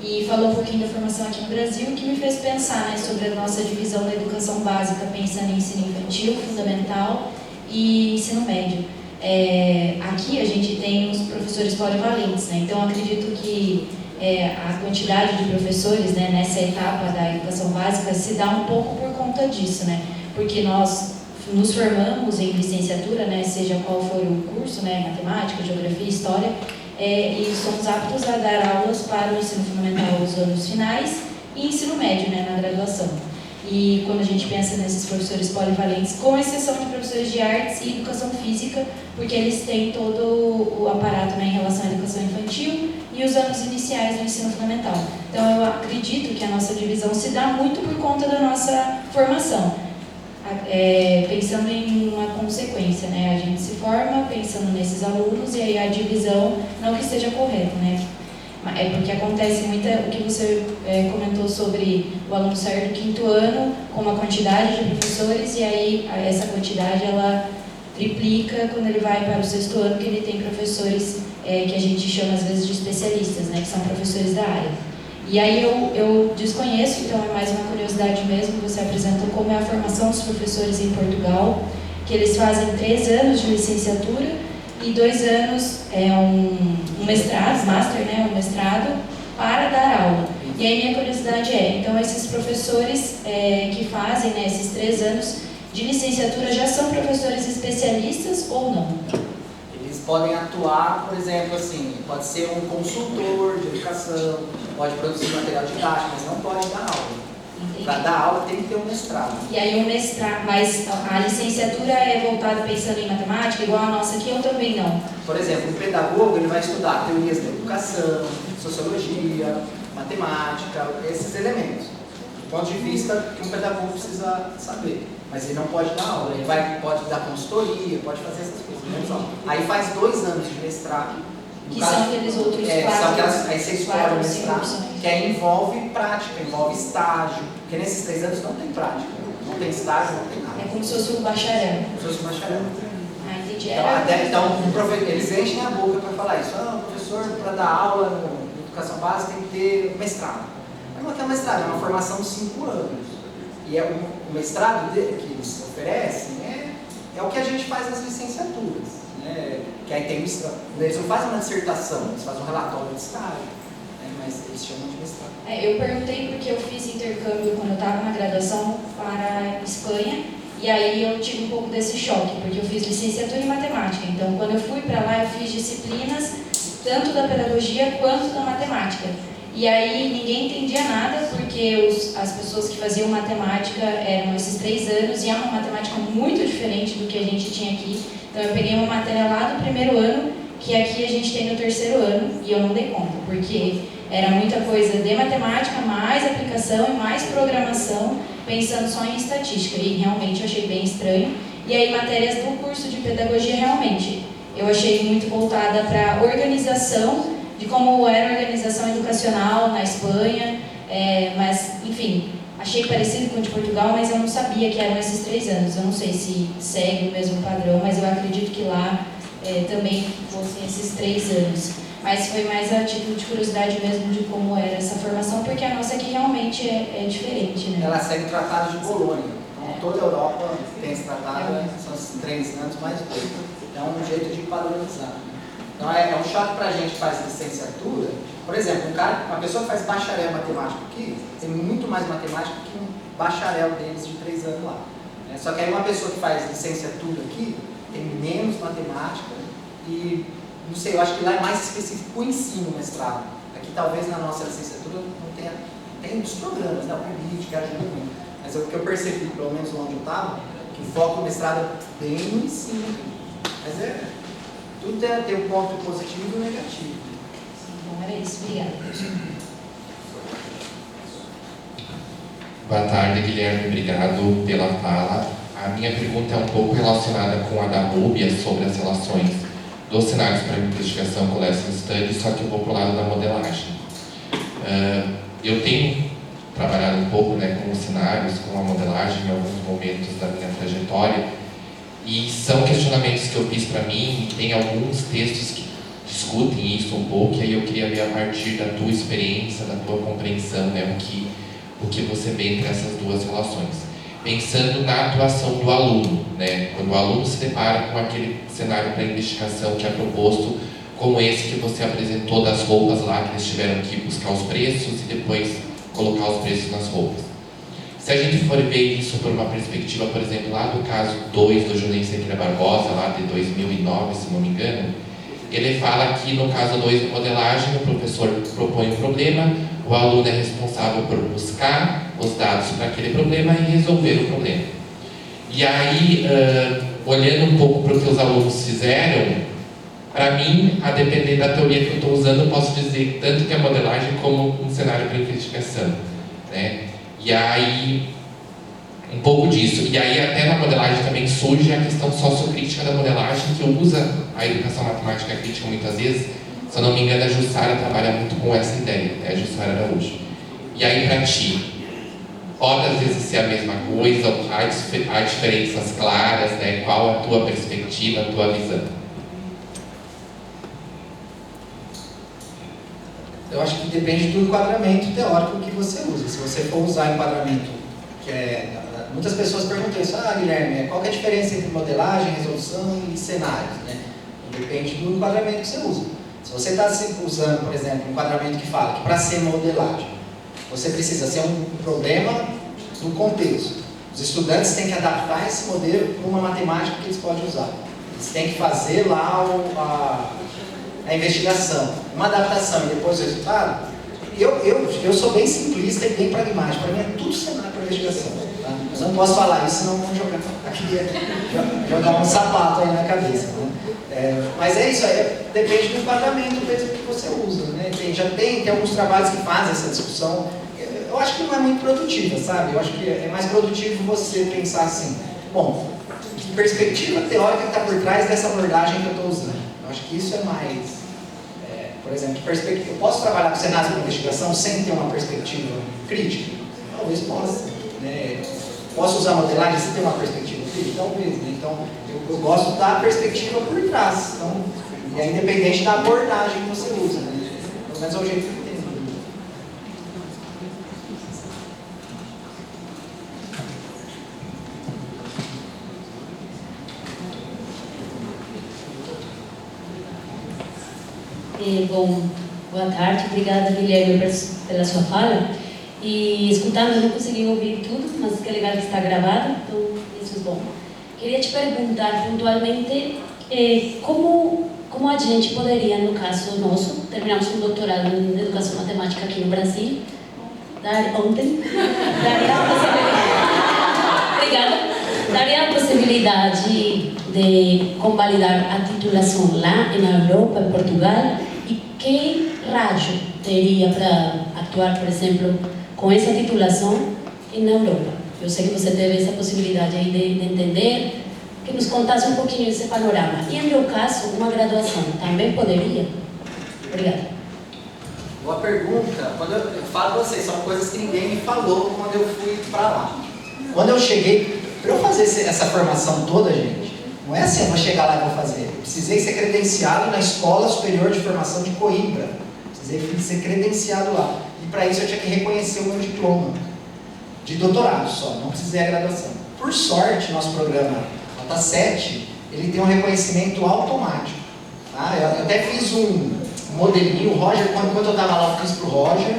e falou um pouquinho da formação aqui no Brasil, que me fez pensar, né, sobre a nossa divisão da educação básica, pensando em ensino infantil, fundamental e ensino médio. Aqui a gente tem os professores polivalentes, né? Então acredito que a quantidade de professores, né, nessa etapa da educação básica se dá um pouco por conta disso, né? Porque nós nos formamos em licenciatura, né, seja qual for o curso, né, matemática, geografia, história, e somos aptos a dar aulas para o ensino fundamental nos anos finais e ensino médio, né, na graduação. E quando a gente pensa nesses professores polivalentes, com exceção de professores de artes e educação física, porque eles têm todo o aparato, né, em relação à educação infantil e os anos iniciais do ensino fundamental. Então eu acredito que a nossa divisão se dá muito por conta da nossa formação, pensando em uma consequência, né? A gente se forma pensando nesses alunos e aí a divisão, não que esteja correta, né? É porque acontece muito o que você comentou sobre o aluno sair do 5º ano com uma quantidade de professores e aí essa quantidade ela triplica quando ele vai para o 6º ano, que ele tem professores que a gente chama às vezes de especialistas, né, que são professores da área. E aí eu desconheço, então é mais uma curiosidade mesmo, você apresenta como é a formação dos professores em Portugal, que eles fazem 3 anos de licenciatura e 2 anos um mestrado, master, né, um mestrado, para dar aula. E aí minha curiosidade então esses professores que fazem, né, esses 3 anos de licenciatura já são professores especialistas ou não? Eles podem atuar, por exemplo, assim, pode ser um consultor de educação, pode produzir material didático, mas não pode dar aula. Para dar aula tem que ter um mestrado. E aí um mestrado, mas a licenciatura é voltada pensando em matemática, igual a nossa aqui, ou também não? Por exemplo, um pedagogo ele vai estudar teorias da educação, sociologia, matemática, esses elementos. Do ponto de vista que um pedagogo precisa saber. Mas ele não pode dar aula, ele pode dar consultoria, pode fazer essas coisas. Aí faz 2 anos de mestrado. Que são aqueles outros 4. São aquelas, aí você escolhe o mestrado, opções. que aí envolve prática, envolve estágio. Porque nesses 3 anos não tem prática, não tem estágio, não tem nada. É como se fosse um bacharel. Como se fosse um bacharel. Ah, entendi. Então, eles enchem a boca para falar isso. O professor, para dar aula na educação básica, tem que ter mestrado. Mas não é que é um mestrado, é uma formação de 5 anos. E o mestrado que eles oferecem é o que a gente faz nas licenciaturas. Né? Que aí tem eles não fazem uma dissertação, eles fazem um relatório de estágio, né? Mas eles chamam de mestrado. Eu perguntei porque eu fiz intercâmbio quando eu estava na graduação para a Espanha, e aí eu tive um pouco desse choque, porque eu fiz licenciatura em matemática. Então, quando eu fui para lá, eu fiz disciplinas tanto da pedagogia quanto da matemática. E aí ninguém entendia nada, porque as pessoas que faziam matemática eram esses 3 anos, e é uma matemática muito diferente do que a gente tinha aqui. Então eu peguei uma matéria lá do 1º ano, que aqui a gente tem no 3º ano, e eu não dei conta, porque era muita coisa de matemática, mais aplicação e mais programação, pensando só em estatística, e realmente eu achei bem estranho. E aí matérias do curso de pedagogia realmente, eu achei muito voltada para organização, de como era a organização educacional na Espanha, mas, enfim, achei parecido com o de Portugal, mas eu não sabia que eram esses 3 anos. Eu não sei se segue o mesmo padrão, mas eu acredito que lá também fossem esses 3 anos. Mas foi mais a título de curiosidade mesmo de como era essa formação, porque a nossa aqui realmente é diferente, né? Ela segue o Tratado de Bolonha. Então, toda a Europa tem esse tratado, são os 3 anos mais 2. É um jeito de padronizar. Então é um choque para a gente que faz licenciatura. Por exemplo, uma pessoa que faz bacharel em matemática aqui, tem muito mais matemática que um bacharel deles de 3 anos lá. Só que aí uma pessoa que faz licenciatura aqui, tem menos matemática e, não sei, eu acho que lá é mais específico o ensino, o mestrado. Aqui talvez na nossa licenciatura não tenha, tem os programas, né, o PIBIT, que ajuda muito. Mas o que eu percebi, pelo menos onde eu estava, que o foco do mestrado é bem no ensino. Mas tudo tem um ponto positivo e um negativo. Bom, era isso. Obrigada. Boa tarde, Guilherme. Obrigado pela fala. A minha pergunta é um pouco relacionada com a da Rúbia sobre as relações dos cenários para investigação com lesson study, só que eu vou para o lado da modelagem. Eu tenho trabalhado um pouco, né, com os cenários, com a modelagem em alguns momentos da minha trajetória, e são questionamentos que eu fiz para mim, e tem alguns textos que discutem isso um pouco, e aí eu queria ver a partir da tua experiência, da tua compreensão, né, o que você vê entre essas duas relações. Pensando na atuação do aluno, né, quando o aluno se depara com aquele cenário para investigação que é proposto, como esse que você apresentou das roupas lá, que eles tiveram que buscar os preços e depois colocar os preços nas roupas. Se a gente for ver isso por uma perspectiva, por exemplo, lá do caso 2 do Juninho Sequeira Barbosa, lá de 2009, se não me engano, ele fala que no caso 2 de modelagem, o professor propõe um problema, o aluno é responsável por buscar os dados para aquele problema e resolver o problema. E aí, olhando um pouco para o que os alunos fizeram, para mim, a depender da teoria que eu estou usando, eu posso dizer tanto que a modelagem como um cenário para investigação, né? E aí, um pouco disso. E aí, até na modelagem também surge a questão sociocrítica da modelagem, que usa a educação matemática crítica muitas vezes. Se eu não me engano, a Jussara trabalha muito com essa ideia, né? A Jussara Araújo. E aí, para ti, pode às vezes ser a mesma coisa, há diferenças claras, né? Qual a tua perspectiva, a tua visão? Eu acho que depende do enquadramento teórico que você usa. Se você for usar enquadramento, muitas pessoas perguntam isso, Guilherme, qual que é a diferença entre modelagem, resolução e cenários, né? Depende do enquadramento que você usa. Se você está usando, por exemplo, um enquadramento que fala que para ser modelagem, você precisa ser um problema do contexto. Os estudantes têm que adaptar esse modelo para uma matemática que eles podem usar. Eles têm que fazer lá a investigação, uma adaptação e depois o resultado. Eu sou bem simplista e bem pragmático. Para mim é tudo cenário para investigação. Tá? Mas eu não posso falar isso, senão vão jogar um sapato aí na cabeça. Né? Mas é isso, depende do enquadramento mesmo que você usa. Né? Tem alguns trabalhos que fazem essa discussão. Eu acho que não é muito produtiva, sabe? Eu acho que é mais produtivo você pensar assim, bom, que perspectiva teórica que está por trás dessa abordagem que eu estou usando? Eu acho que isso é mais, por exemplo, eu posso trabalhar com cenários de investigação sem ter uma perspectiva crítica? Talvez possa. Né? Posso usar modelagem sem ter uma perspectiva crítica? Talvez. Né? Então, eu gosto da perspectiva por trás. Então, e é independente da abordagem que você usa. Né? Pelo menos é o jeito que eu entendo. Bom, boa tarde, obrigada Guilherme pela sua fala. E escutando, eu não consegui ouvir tudo, mas que legal que está gravado, então isso é bom. Queria te perguntar pontualmente como a gente poderia, no caso nosso, terminamos um doutorado em educação matemática aqui no Brasil, daria a possibilidade de convalidar a titulação lá na Europa, em Portugal, e que rádio teria para atuar, por exemplo, com essa titulação na Europa? Eu sei que você teve essa possibilidade aí de entender, que nos contasse um pouquinho esse panorama. E, em meu caso, uma graduação também poderia? Obrigada. Boa pergunta. Quando eu falo para vocês, são coisas que ninguém me falou quando eu fui para lá. Quando eu cheguei, para eu fazer essa formação toda, gente, não é assim, eu vou chegar lá e vou fazer. Eu precisei ser credenciado na Escola Superior de Formação de Coimbra. Precisei ser credenciado lá. E para isso eu tinha que reconhecer o meu diploma de doutorado só, não precisei a graduação. Por sorte, nosso programa Nota 7, ele tem um reconhecimento automático. Tá? Eu até fiz um modelinho, o Roger, quando eu estava lá, eu fiz para o Roger,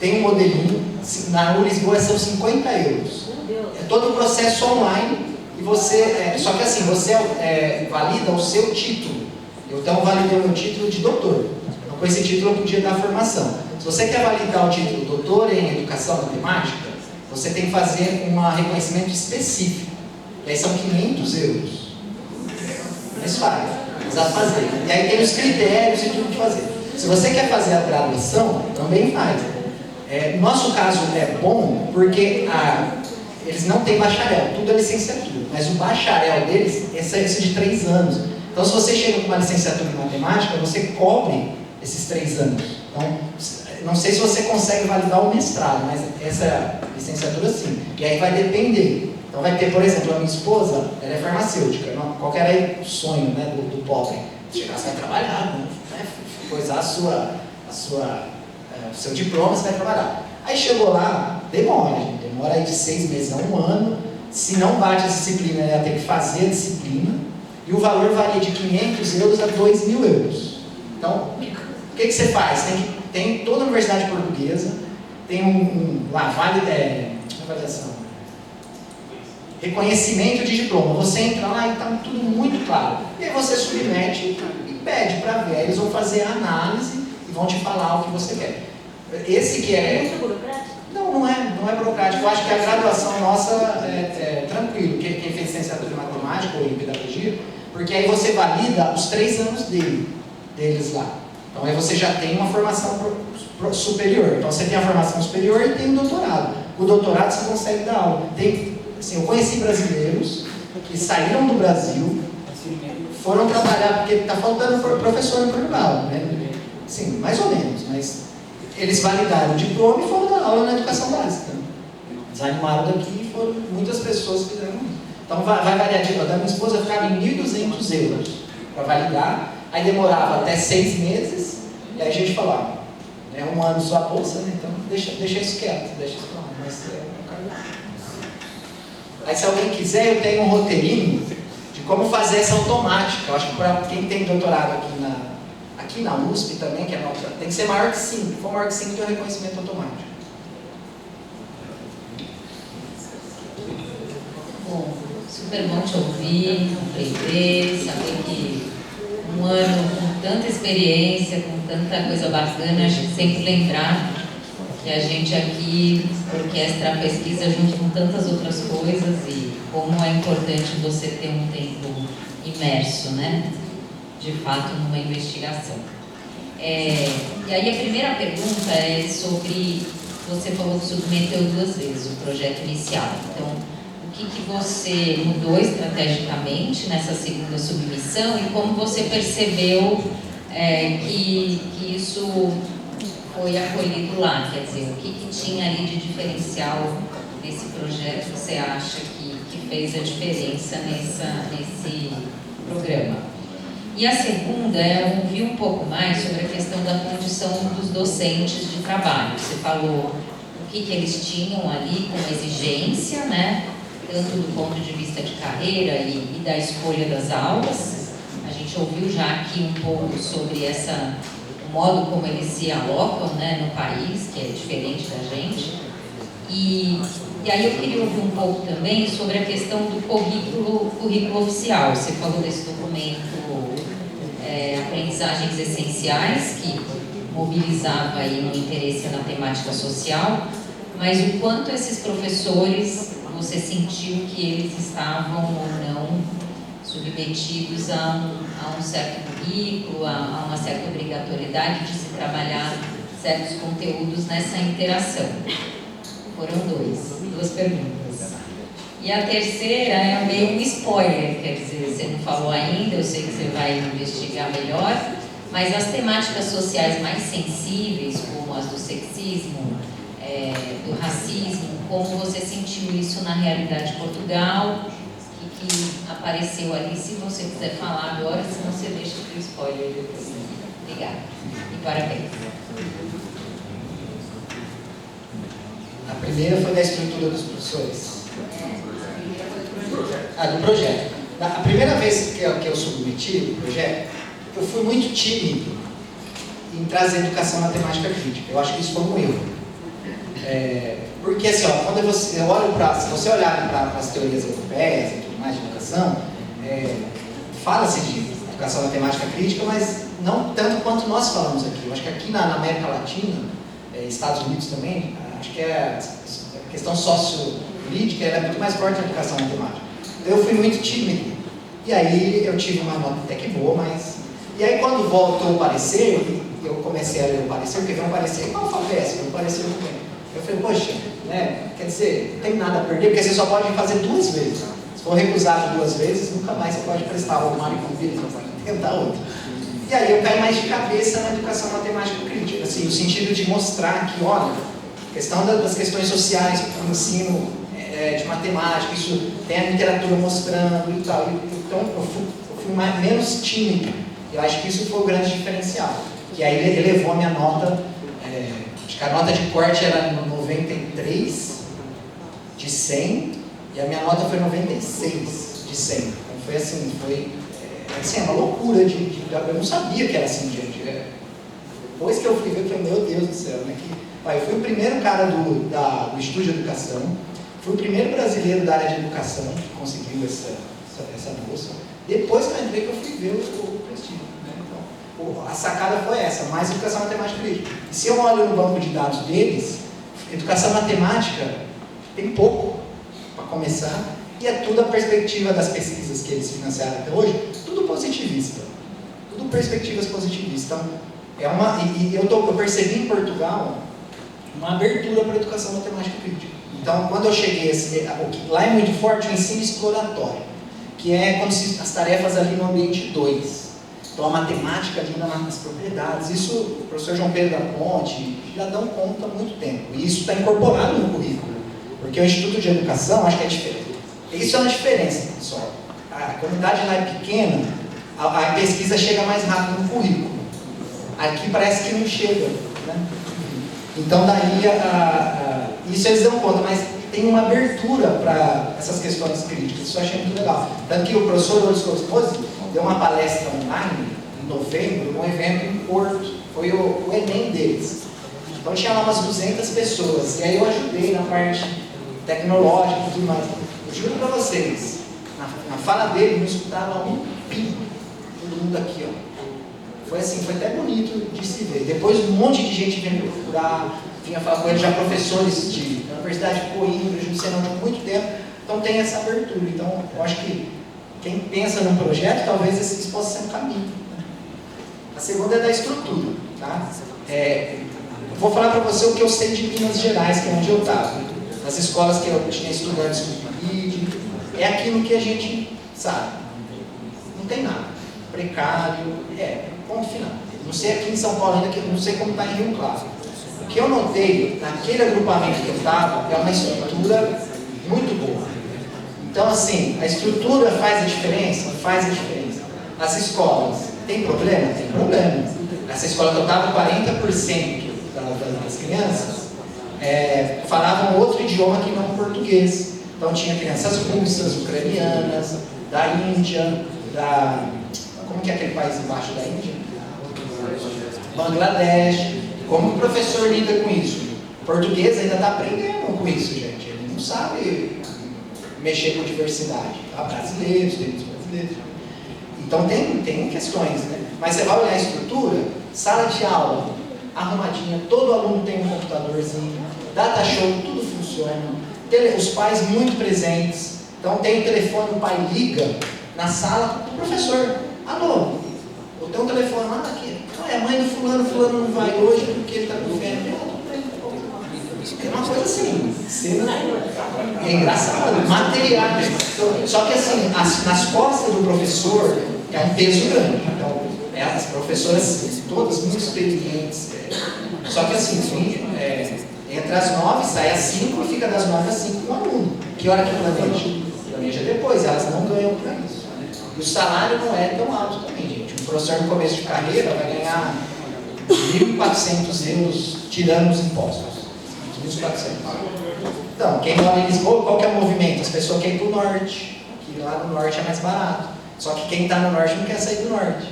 tem um modelinho, na Lisboa são 50 euros. É todo o processo online. E você, só que assim, você valida o seu título. Eu então validei o meu título de doutor. Então, com esse título eu podia dar formação. Se você quer validar o título doutor em educação matemática, você tem que fazer um reconhecimento específico. E aí são 500 euros. Mas faz, precisa fazer. E aí tem os critérios e tudo que fazer. Se você quer fazer a graduação, também faz. No nosso caso é bom porque eles não têm bacharel, tudo é licenciatura, mas o bacharel deles é esse de 3 anos. Então, se você chega com uma licenciatura em matemática, você cobre esses 3 anos. Então, não sei se você consegue validar o mestrado, mas essa licenciatura sim. E aí vai depender. Então, vai ter, por exemplo, a minha esposa, ela é farmacêutica. Qual que era o sonho, né, do pobre? Chegar, você vai trabalhar, né? Coisar o seu diploma, você vai trabalhar. Aí chegou lá, demora aí de 6 meses a 1 ano. Se não bate a disciplina, ela tem que fazer a disciplina. E o valor varia de 500 euros a 2.000 euros. Então, o que você faz? Tem toda a universidade portuguesa, tem avaliação, reconhecimento de diploma. Você entra lá e está tudo muito claro. E aí você submete e pede para ver. Eles vão fazer a análise e vão te falar o que você quer. Esse que é... Muito burocrático? Não é. não é burocrático. Eu acho que a graduação nossa é tranquilo, quem fez licenciatura em matemática ou em pedagogia, porque aí você valida os 3 anos deles lá. Então aí você já tem uma formação superior. Então você tem a formação superior e tem o doutorado. Com o doutorado você consegue dar aula. Assim, eu conheci brasileiros que saíram do Brasil, foram trabalhar, porque está faltando professor em Portugal, né? Sim, mais ou menos, mas eles validaram o diploma e foram dar aula na educação básica. Desanimaram daqui e foram muitas pessoas que fizeram isso. Então vai variar de da minha esposa ficava em 1.200 euros para validar, aí demorava até 6 meses, e aí a gente falava, é 1 ano só a bolsa, né? Então deixa isso quieto, deixa isso pra lá, mas aí se alguém quiser, eu tenho um roteirinho de como fazer essa automática. Eu acho que para quem tem doutorado aqui na USP também, que é nota, tem que ser maior que 5. Se for maior que 5, tem o reconhecimento automático. Bom, super bom te ouvir, aprender, saber que 1 ano com tanta experiência, com tanta coisa bacana, a gente sempre lembrar que a gente aqui orquestra a pesquisa junto com tantas outras coisas e como é importante você ter um tempo imerso, né? De fato, numa investigação. E aí a primeira pergunta é sobre, você falou que submeteu 2 vezes o projeto inicial. Então, o que você mudou estrategicamente nessa segunda submissão e como você percebeu que isso foi acolhido lá? Quer dizer, o que tinha ali de diferencial nesse projeto que você acha que fez a diferença nesse programa? E a segunda é ouvir um pouco mais sobre a questão da condição dos docentes de trabalho. Você falou o que eles tinham ali como exigência, né? Tanto do ponto de vista de carreira e da escolha das aulas. A gente ouviu já aqui um pouco sobre o modo como eles se alocam, né, no país, que é diferente da gente. E aí eu queria ouvir um pouco também sobre a questão do currículo oficial. Você falou desse documento Aprendizagens Essenciais, que mobilizava aí no interesse na temática social, mas o quanto esses professores, você sentiu que eles estavam ou não submetidos a um certo currículo, a uma certa obrigatoriedade de se trabalhar certos conteúdos nessa interação? Foram 2 perguntas. E a terceira é meio um spoiler, quer dizer, você não falou ainda, eu sei que você vai investigar melhor, mas as temáticas sociais mais sensíveis, como as do sexismo, do racismo, como você sentiu isso na realidade de Portugal, que apareceu ali, se você quiser falar agora, senão você deixa o spoiler depois. Obrigada. E parabéns. A primeira foi da estrutura dos professores. Do projeto. A primeira vez que eu submeti o projeto, eu fui muito tímido em trazer educação matemática crítica. Eu acho que isso foi um erro. Porque assim, quando se você olhar para as teorias europeias e tudo mais de educação, fala-se de educação matemática crítica, mas não tanto quanto nós falamos aqui. Eu acho que aqui na América Latina, Estados Unidos também, acho que a questão sociopolítica é muito mais forte na educação matemática. Então eu fui muito tímido. E aí eu tive uma nota até que boa, mas... E aí quando voltou o parecer, eu comecei a ler o parecer, porque veio um parecer igual alfabético, um parecer muito bem. Eu falei, poxa, né, quer dizer, não tem nada a perder, porque você só pode fazer 2 vezes. Se for recusado 2 vezes, nunca mais você pode prestar o Mário Convite, você pode tentar outro. E aí eu caí mais de cabeça na educação matemática crítica, assim, no sentido de mostrar que, olha, a questão das questões sociais, o ensino de matemática, isso tem a literatura mostrando e tal. Então eu fui menos tímido. Eu acho que isso foi o grande diferencial. Que aí ele elevou a minha nota, acho que a nota de corte era 93 de 100 e a minha nota foi 96 de 100. Então foi assim, uma loucura eu não sabia que era assim, gente. Depois que eu fui ver, eu falei, meu Deus do céu, né? Eu fui o primeiro cara do Estúdio de Educação, fui o primeiro brasileiro da área de educação que conseguiu essa bolsa. Depois que eu entrei, que eu fui ver o prestígio. Né? Então, a sacada foi essa, mais educação matemática crítica. E se eu olho no banco de dados deles, Educação matemática tem pouco para começar, e é tudo a perspectiva das pesquisas que eles financiaram até hoje, tudo positivista, tudo perspectivas positivistas. Então, eu percebi em Portugal uma abertura para a educação matemática crítica. Então, quando eu cheguei, lá é muito forte o ensino exploratório, que é quando as tarefas ali no ambiente 2. Então, a matemática ali nas propriedades, isso o professor João Pedro da Ponte já dão conta há muito tempo. E isso está incorporado no currículo, porque o Instituto de Educação, acho que é diferente. Isso é uma diferença, pessoal. A comunidade lá é pequena, a pesquisa chega mais rápido no currículo. Aqui parece que não chega, né? Então, daí, isso eles dão conta, mas tem uma abertura para essas questões críticas. Isso eu achei muito legal. Tanto que o professor Lourdes Cosmosi deu uma palestra online, em novembro, num evento em Porto. Foi o Enem deles. Então, tinha lá umas 200 pessoas. E aí eu ajudei na parte tecnológica e tudo mais. Eu juro para vocês, na fala dele, não escutava um pingo. Todo mundo aqui, ó. Foi assim, foi até bonito de se ver. Depois um monte de gente vinha me procurar, vinha falar com ele, já professores da Universidade de Coimbra, de Senão, de muito tempo. Então tem essa abertura. Então eu acho que quem pensa num projeto, talvez esse possa ser um caminho, né? A segunda é da estrutura, tá? Eu vou falar para você o que eu sei de Minas Gerais, que é onde eu estava. Nas escolas que eu tinha estudantes com PIB, é aquilo que a gente sabe. Não tem nada. Precário, ponto final. Não sei aqui em São Paulo ainda, não sei como está em Rio Claro. O que eu notei naquele agrupamento que eu estava é uma estrutura muito boa. Então, assim, a estrutura faz a diferença? Faz a diferença. As escolas, tem problema? Tem problema. Essa escola que eu estava, 40% das crianças falavam outro idioma que não o português. Então, tinha crianças russas, ucranianas, da Índia, como que é aquele país embaixo da Índia? Bangladesh. Como o professor lida com isso? O português ainda está aprendendo com isso, gente. Ele não sabe mexer com diversidade. Há brasileiros, tem muitos brasileiros. Então tem questões, né? Mas você vai olhar a estrutura, sala de aula arrumadinha, todo aluno tem um computadorzinho, data show, tudo funciona. Os pais muito presentes. Então tem o telefone, o pai liga na sala do professor. Alô, eu tenho um telefone lá aqui. É a mãe do fulano não vai hoje porque ele está com febre. É uma coisa assim, é engraçado, material. Só que assim, nas costas do professor é um peso grande. Então, as professoras todas muito experientes. Só que assim, entre as 9, sai às 5 e fica das 9 às 5 com o aluno. Que hora que planeja? Planeja depois, elas não ganham para isso. E o salário não é tão alto também, gente. Um professor no começo de carreira vai ganhar 1.400 euros tirando os impostos. 1.400. Então, quem mora em Lisboa, qual que é o movimento? As pessoas querem ir para o norte, que lá no norte é mais barato. Só que quem está no norte não quer sair do norte.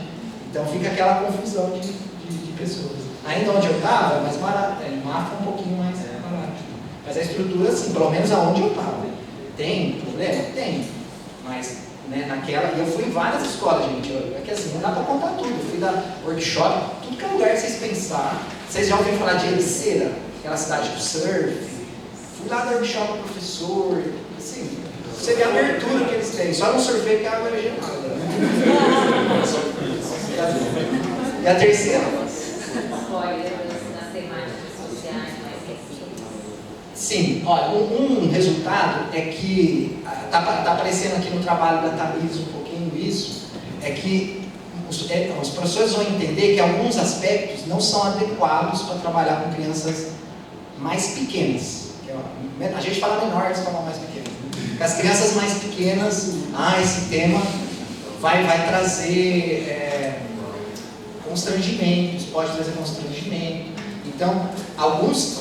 Então fica aquela confusão de pessoas. Ainda onde eu estava é mais barato, em Mafra um pouquinho mais barato. Mas a estrutura, assim, pelo menos aonde eu estava. Tem problema? Tem. Mas naquela, e eu fui em várias escolas, gente. É que assim, não dá para contar tudo. Eu fui dar workshop, tudo que é lugar que vocês pensarem. Vocês já ouviram falar de Ericeira, aquela cidade do surf? Fui lá dar workshop ao professor, assim, você vê a abertura que eles têm. Só não surfei porque a água é gelada. E a terceira? Nas temáticas sociais mais recentes. Sim, olha, um resultado é que está aparecendo aqui no trabalho da Tamires um pouquinho isso, é que os professores vão entender que alguns aspectos não são adequados para trabalhar com crianças mais pequenas. A gente fala menor, eles falam mais pequenas. As crianças mais pequenas, esse tema vai trazer constrangimentos, pode trazer constrangimento. Então,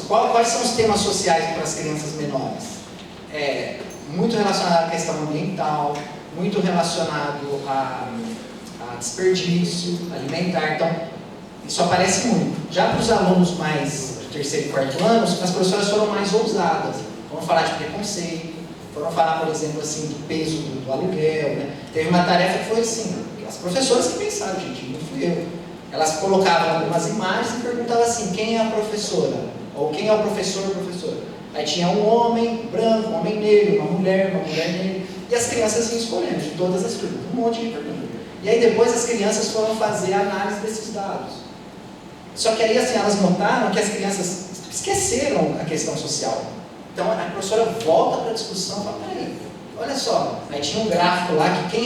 quais são os temas sociais para as crianças menores? Muito relacionado à questão ambiental, muito relacionado a desperdício alimentar. Então, isso aparece muito. Já para os alunos mais de terceiro e quarto ano, as professoras foram mais ousadas. Vamos falar de preconceito, foram falar, por exemplo, assim, do peso do aluguel, né? Teve uma tarefa que foi assim, as professoras que pensaram, gente, não fui eu. Elas colocavam algumas imagens e perguntavam assim, quem é a professora? Ou quem é o professor ou professora. Aí tinha um homem branco, um homem negro, uma mulher negra. E as crianças iam escolhendo de todas as turmas, um monte de perguntas. E aí depois as crianças foram fazer a análise desses dados. Só que aí assim, elas notaram que as crianças esqueceram a questão social. Então a professora volta para a discussão e fala, peraí, olha só, aí tinha um gráfico lá que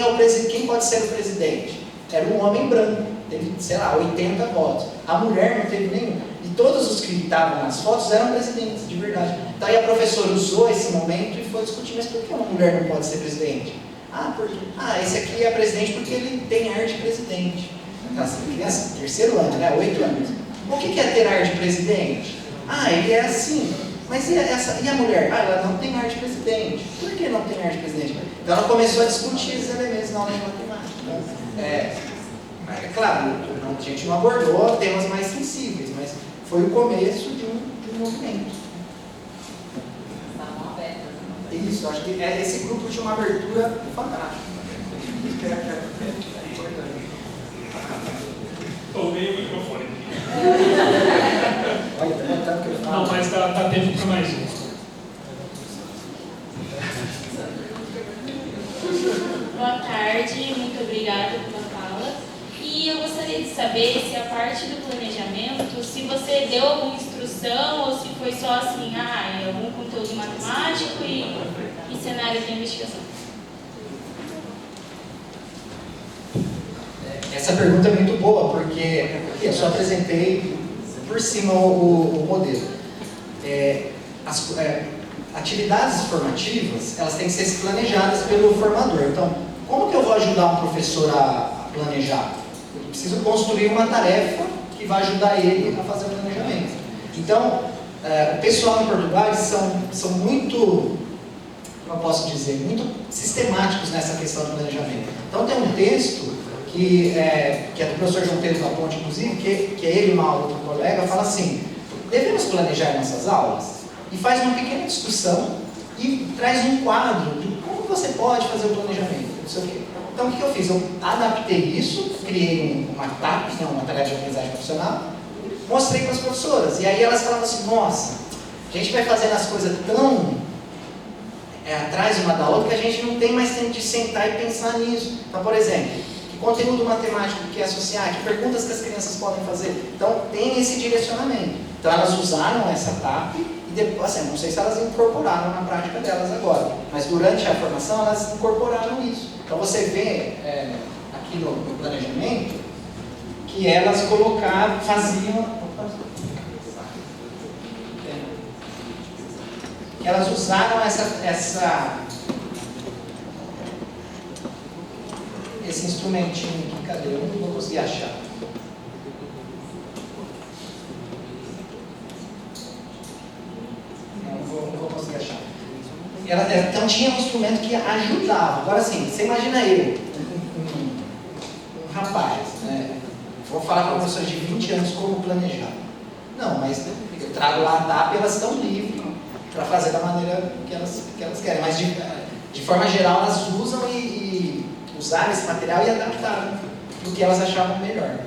quem pode ser o presidente? Era um homem branco, teve, sei lá, 80 votos. A mulher não teve nenhum. E todos os que estavam nas fotos eram presidentes, de verdade. Então aí a professora usou esse momento e foi discutir, mas por que uma mulher não pode ser presidente? Esse aqui é presidente porque ele tem ar de presidente. Nossa, criança, terceiro ano, né? 8 anos. O que é ter ar de presidente? Ele é assim. Mas e a mulher? Ela não tem ar de presidente. Por que não tem ar de presidente? Então ela começou a discutir esses elementos na aula de matemática. É claro, a gente não abordou temas mais sensíveis, mas foi o começo de um movimento. Isso, acho que esse grupo tinha uma abertura fantástica. Tomei o microfone. Olha, tanto que eu falo. Não, mas dá tempo para mais um. Boa tarde, muito obrigada pela fala. E eu gostaria de saber se a parte do planejamento, se você deu alguma instrução ou se foi só assim, algum conteúdo matemático e cenário de investigação. Essa pergunta é muito boa, porque eu só apresentei por cima o modelo. Atividades formativas, elas têm que ser planejadas pelo formador. Então, como que eu vou ajudar um professor a planejar? Eu preciso construir uma tarefa que vai ajudar ele a fazer o planejamento. Então, o pessoal em Portugal, eles são muito, como eu posso dizer, muito sistemáticos nessa questão do planejamento. Então, tem um texto que é do professor João Pedro da Ponte, inclusive, que é ele e uma outra colega, fala assim, devemos planejar nossas aulas? E faz uma pequena discussão e traz um quadro de como você pode fazer o planejamento, não sei o quê. Então, o que eu fiz? Eu adaptei isso, criei uma TAP, uma tarefa de aprendizagem profissional, mostrei para as professoras. E aí elas falavam assim, nossa, a gente vai fazendo as coisas tão atrás uma da outra que a gente não tem mais tempo de sentar e pensar nisso. Então, por exemplo, que conteúdo matemático que associar, que perguntas que as crianças podem fazer. Então, tem esse direcionamento. Então, elas usaram essa TAP e depois, assim, não sei se elas incorporaram na prática delas agora, mas durante a formação elas incorporaram isso. Então, você vê aqui no planejamento que elas elas usaram esse instrumentinho aqui, cadê? Eu não vou conseguir achar. Não vou conseguir achar. Então tinha um instrumento que ajudava. Agora sim, você imagina eu, um rapaz, né? Vou falar para professores de 20 anos como planejar. Não, mas eu trago lá a TAP e elas estão livres para fazer da maneira que elas querem. Mas de forma geral elas usam e usaram esse material e adaptaram do que elas achavam melhor.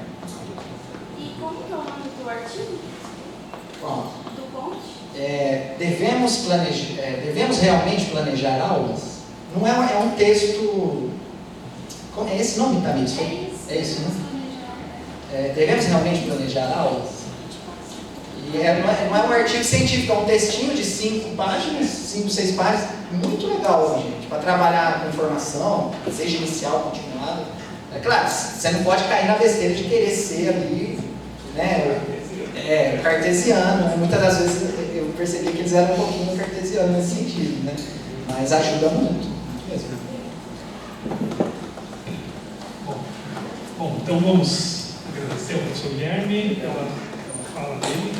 E como que é o nome do artigo? Bom, Do Ponte? devemos realmente planejar aulas? Não é um texto... É esse nome, Tamires? É isso, né? Devemos realmente planejar aulas? E não é um artigo científico, é um textinho de 5 páginas, 5, 6 páginas, muito legal, gente, para trabalhar com informação, seja inicial, continuada. É claro, você não pode cair na besteira de querer ser ali, né, cartesiano. Muitas das vezes eu percebi que eles eram um pouquinho cartesianos nesse sentido, né? Mas ajuda muito mesmo. Bom, então vamos agradecer ao professor Guilherme pela fala dele.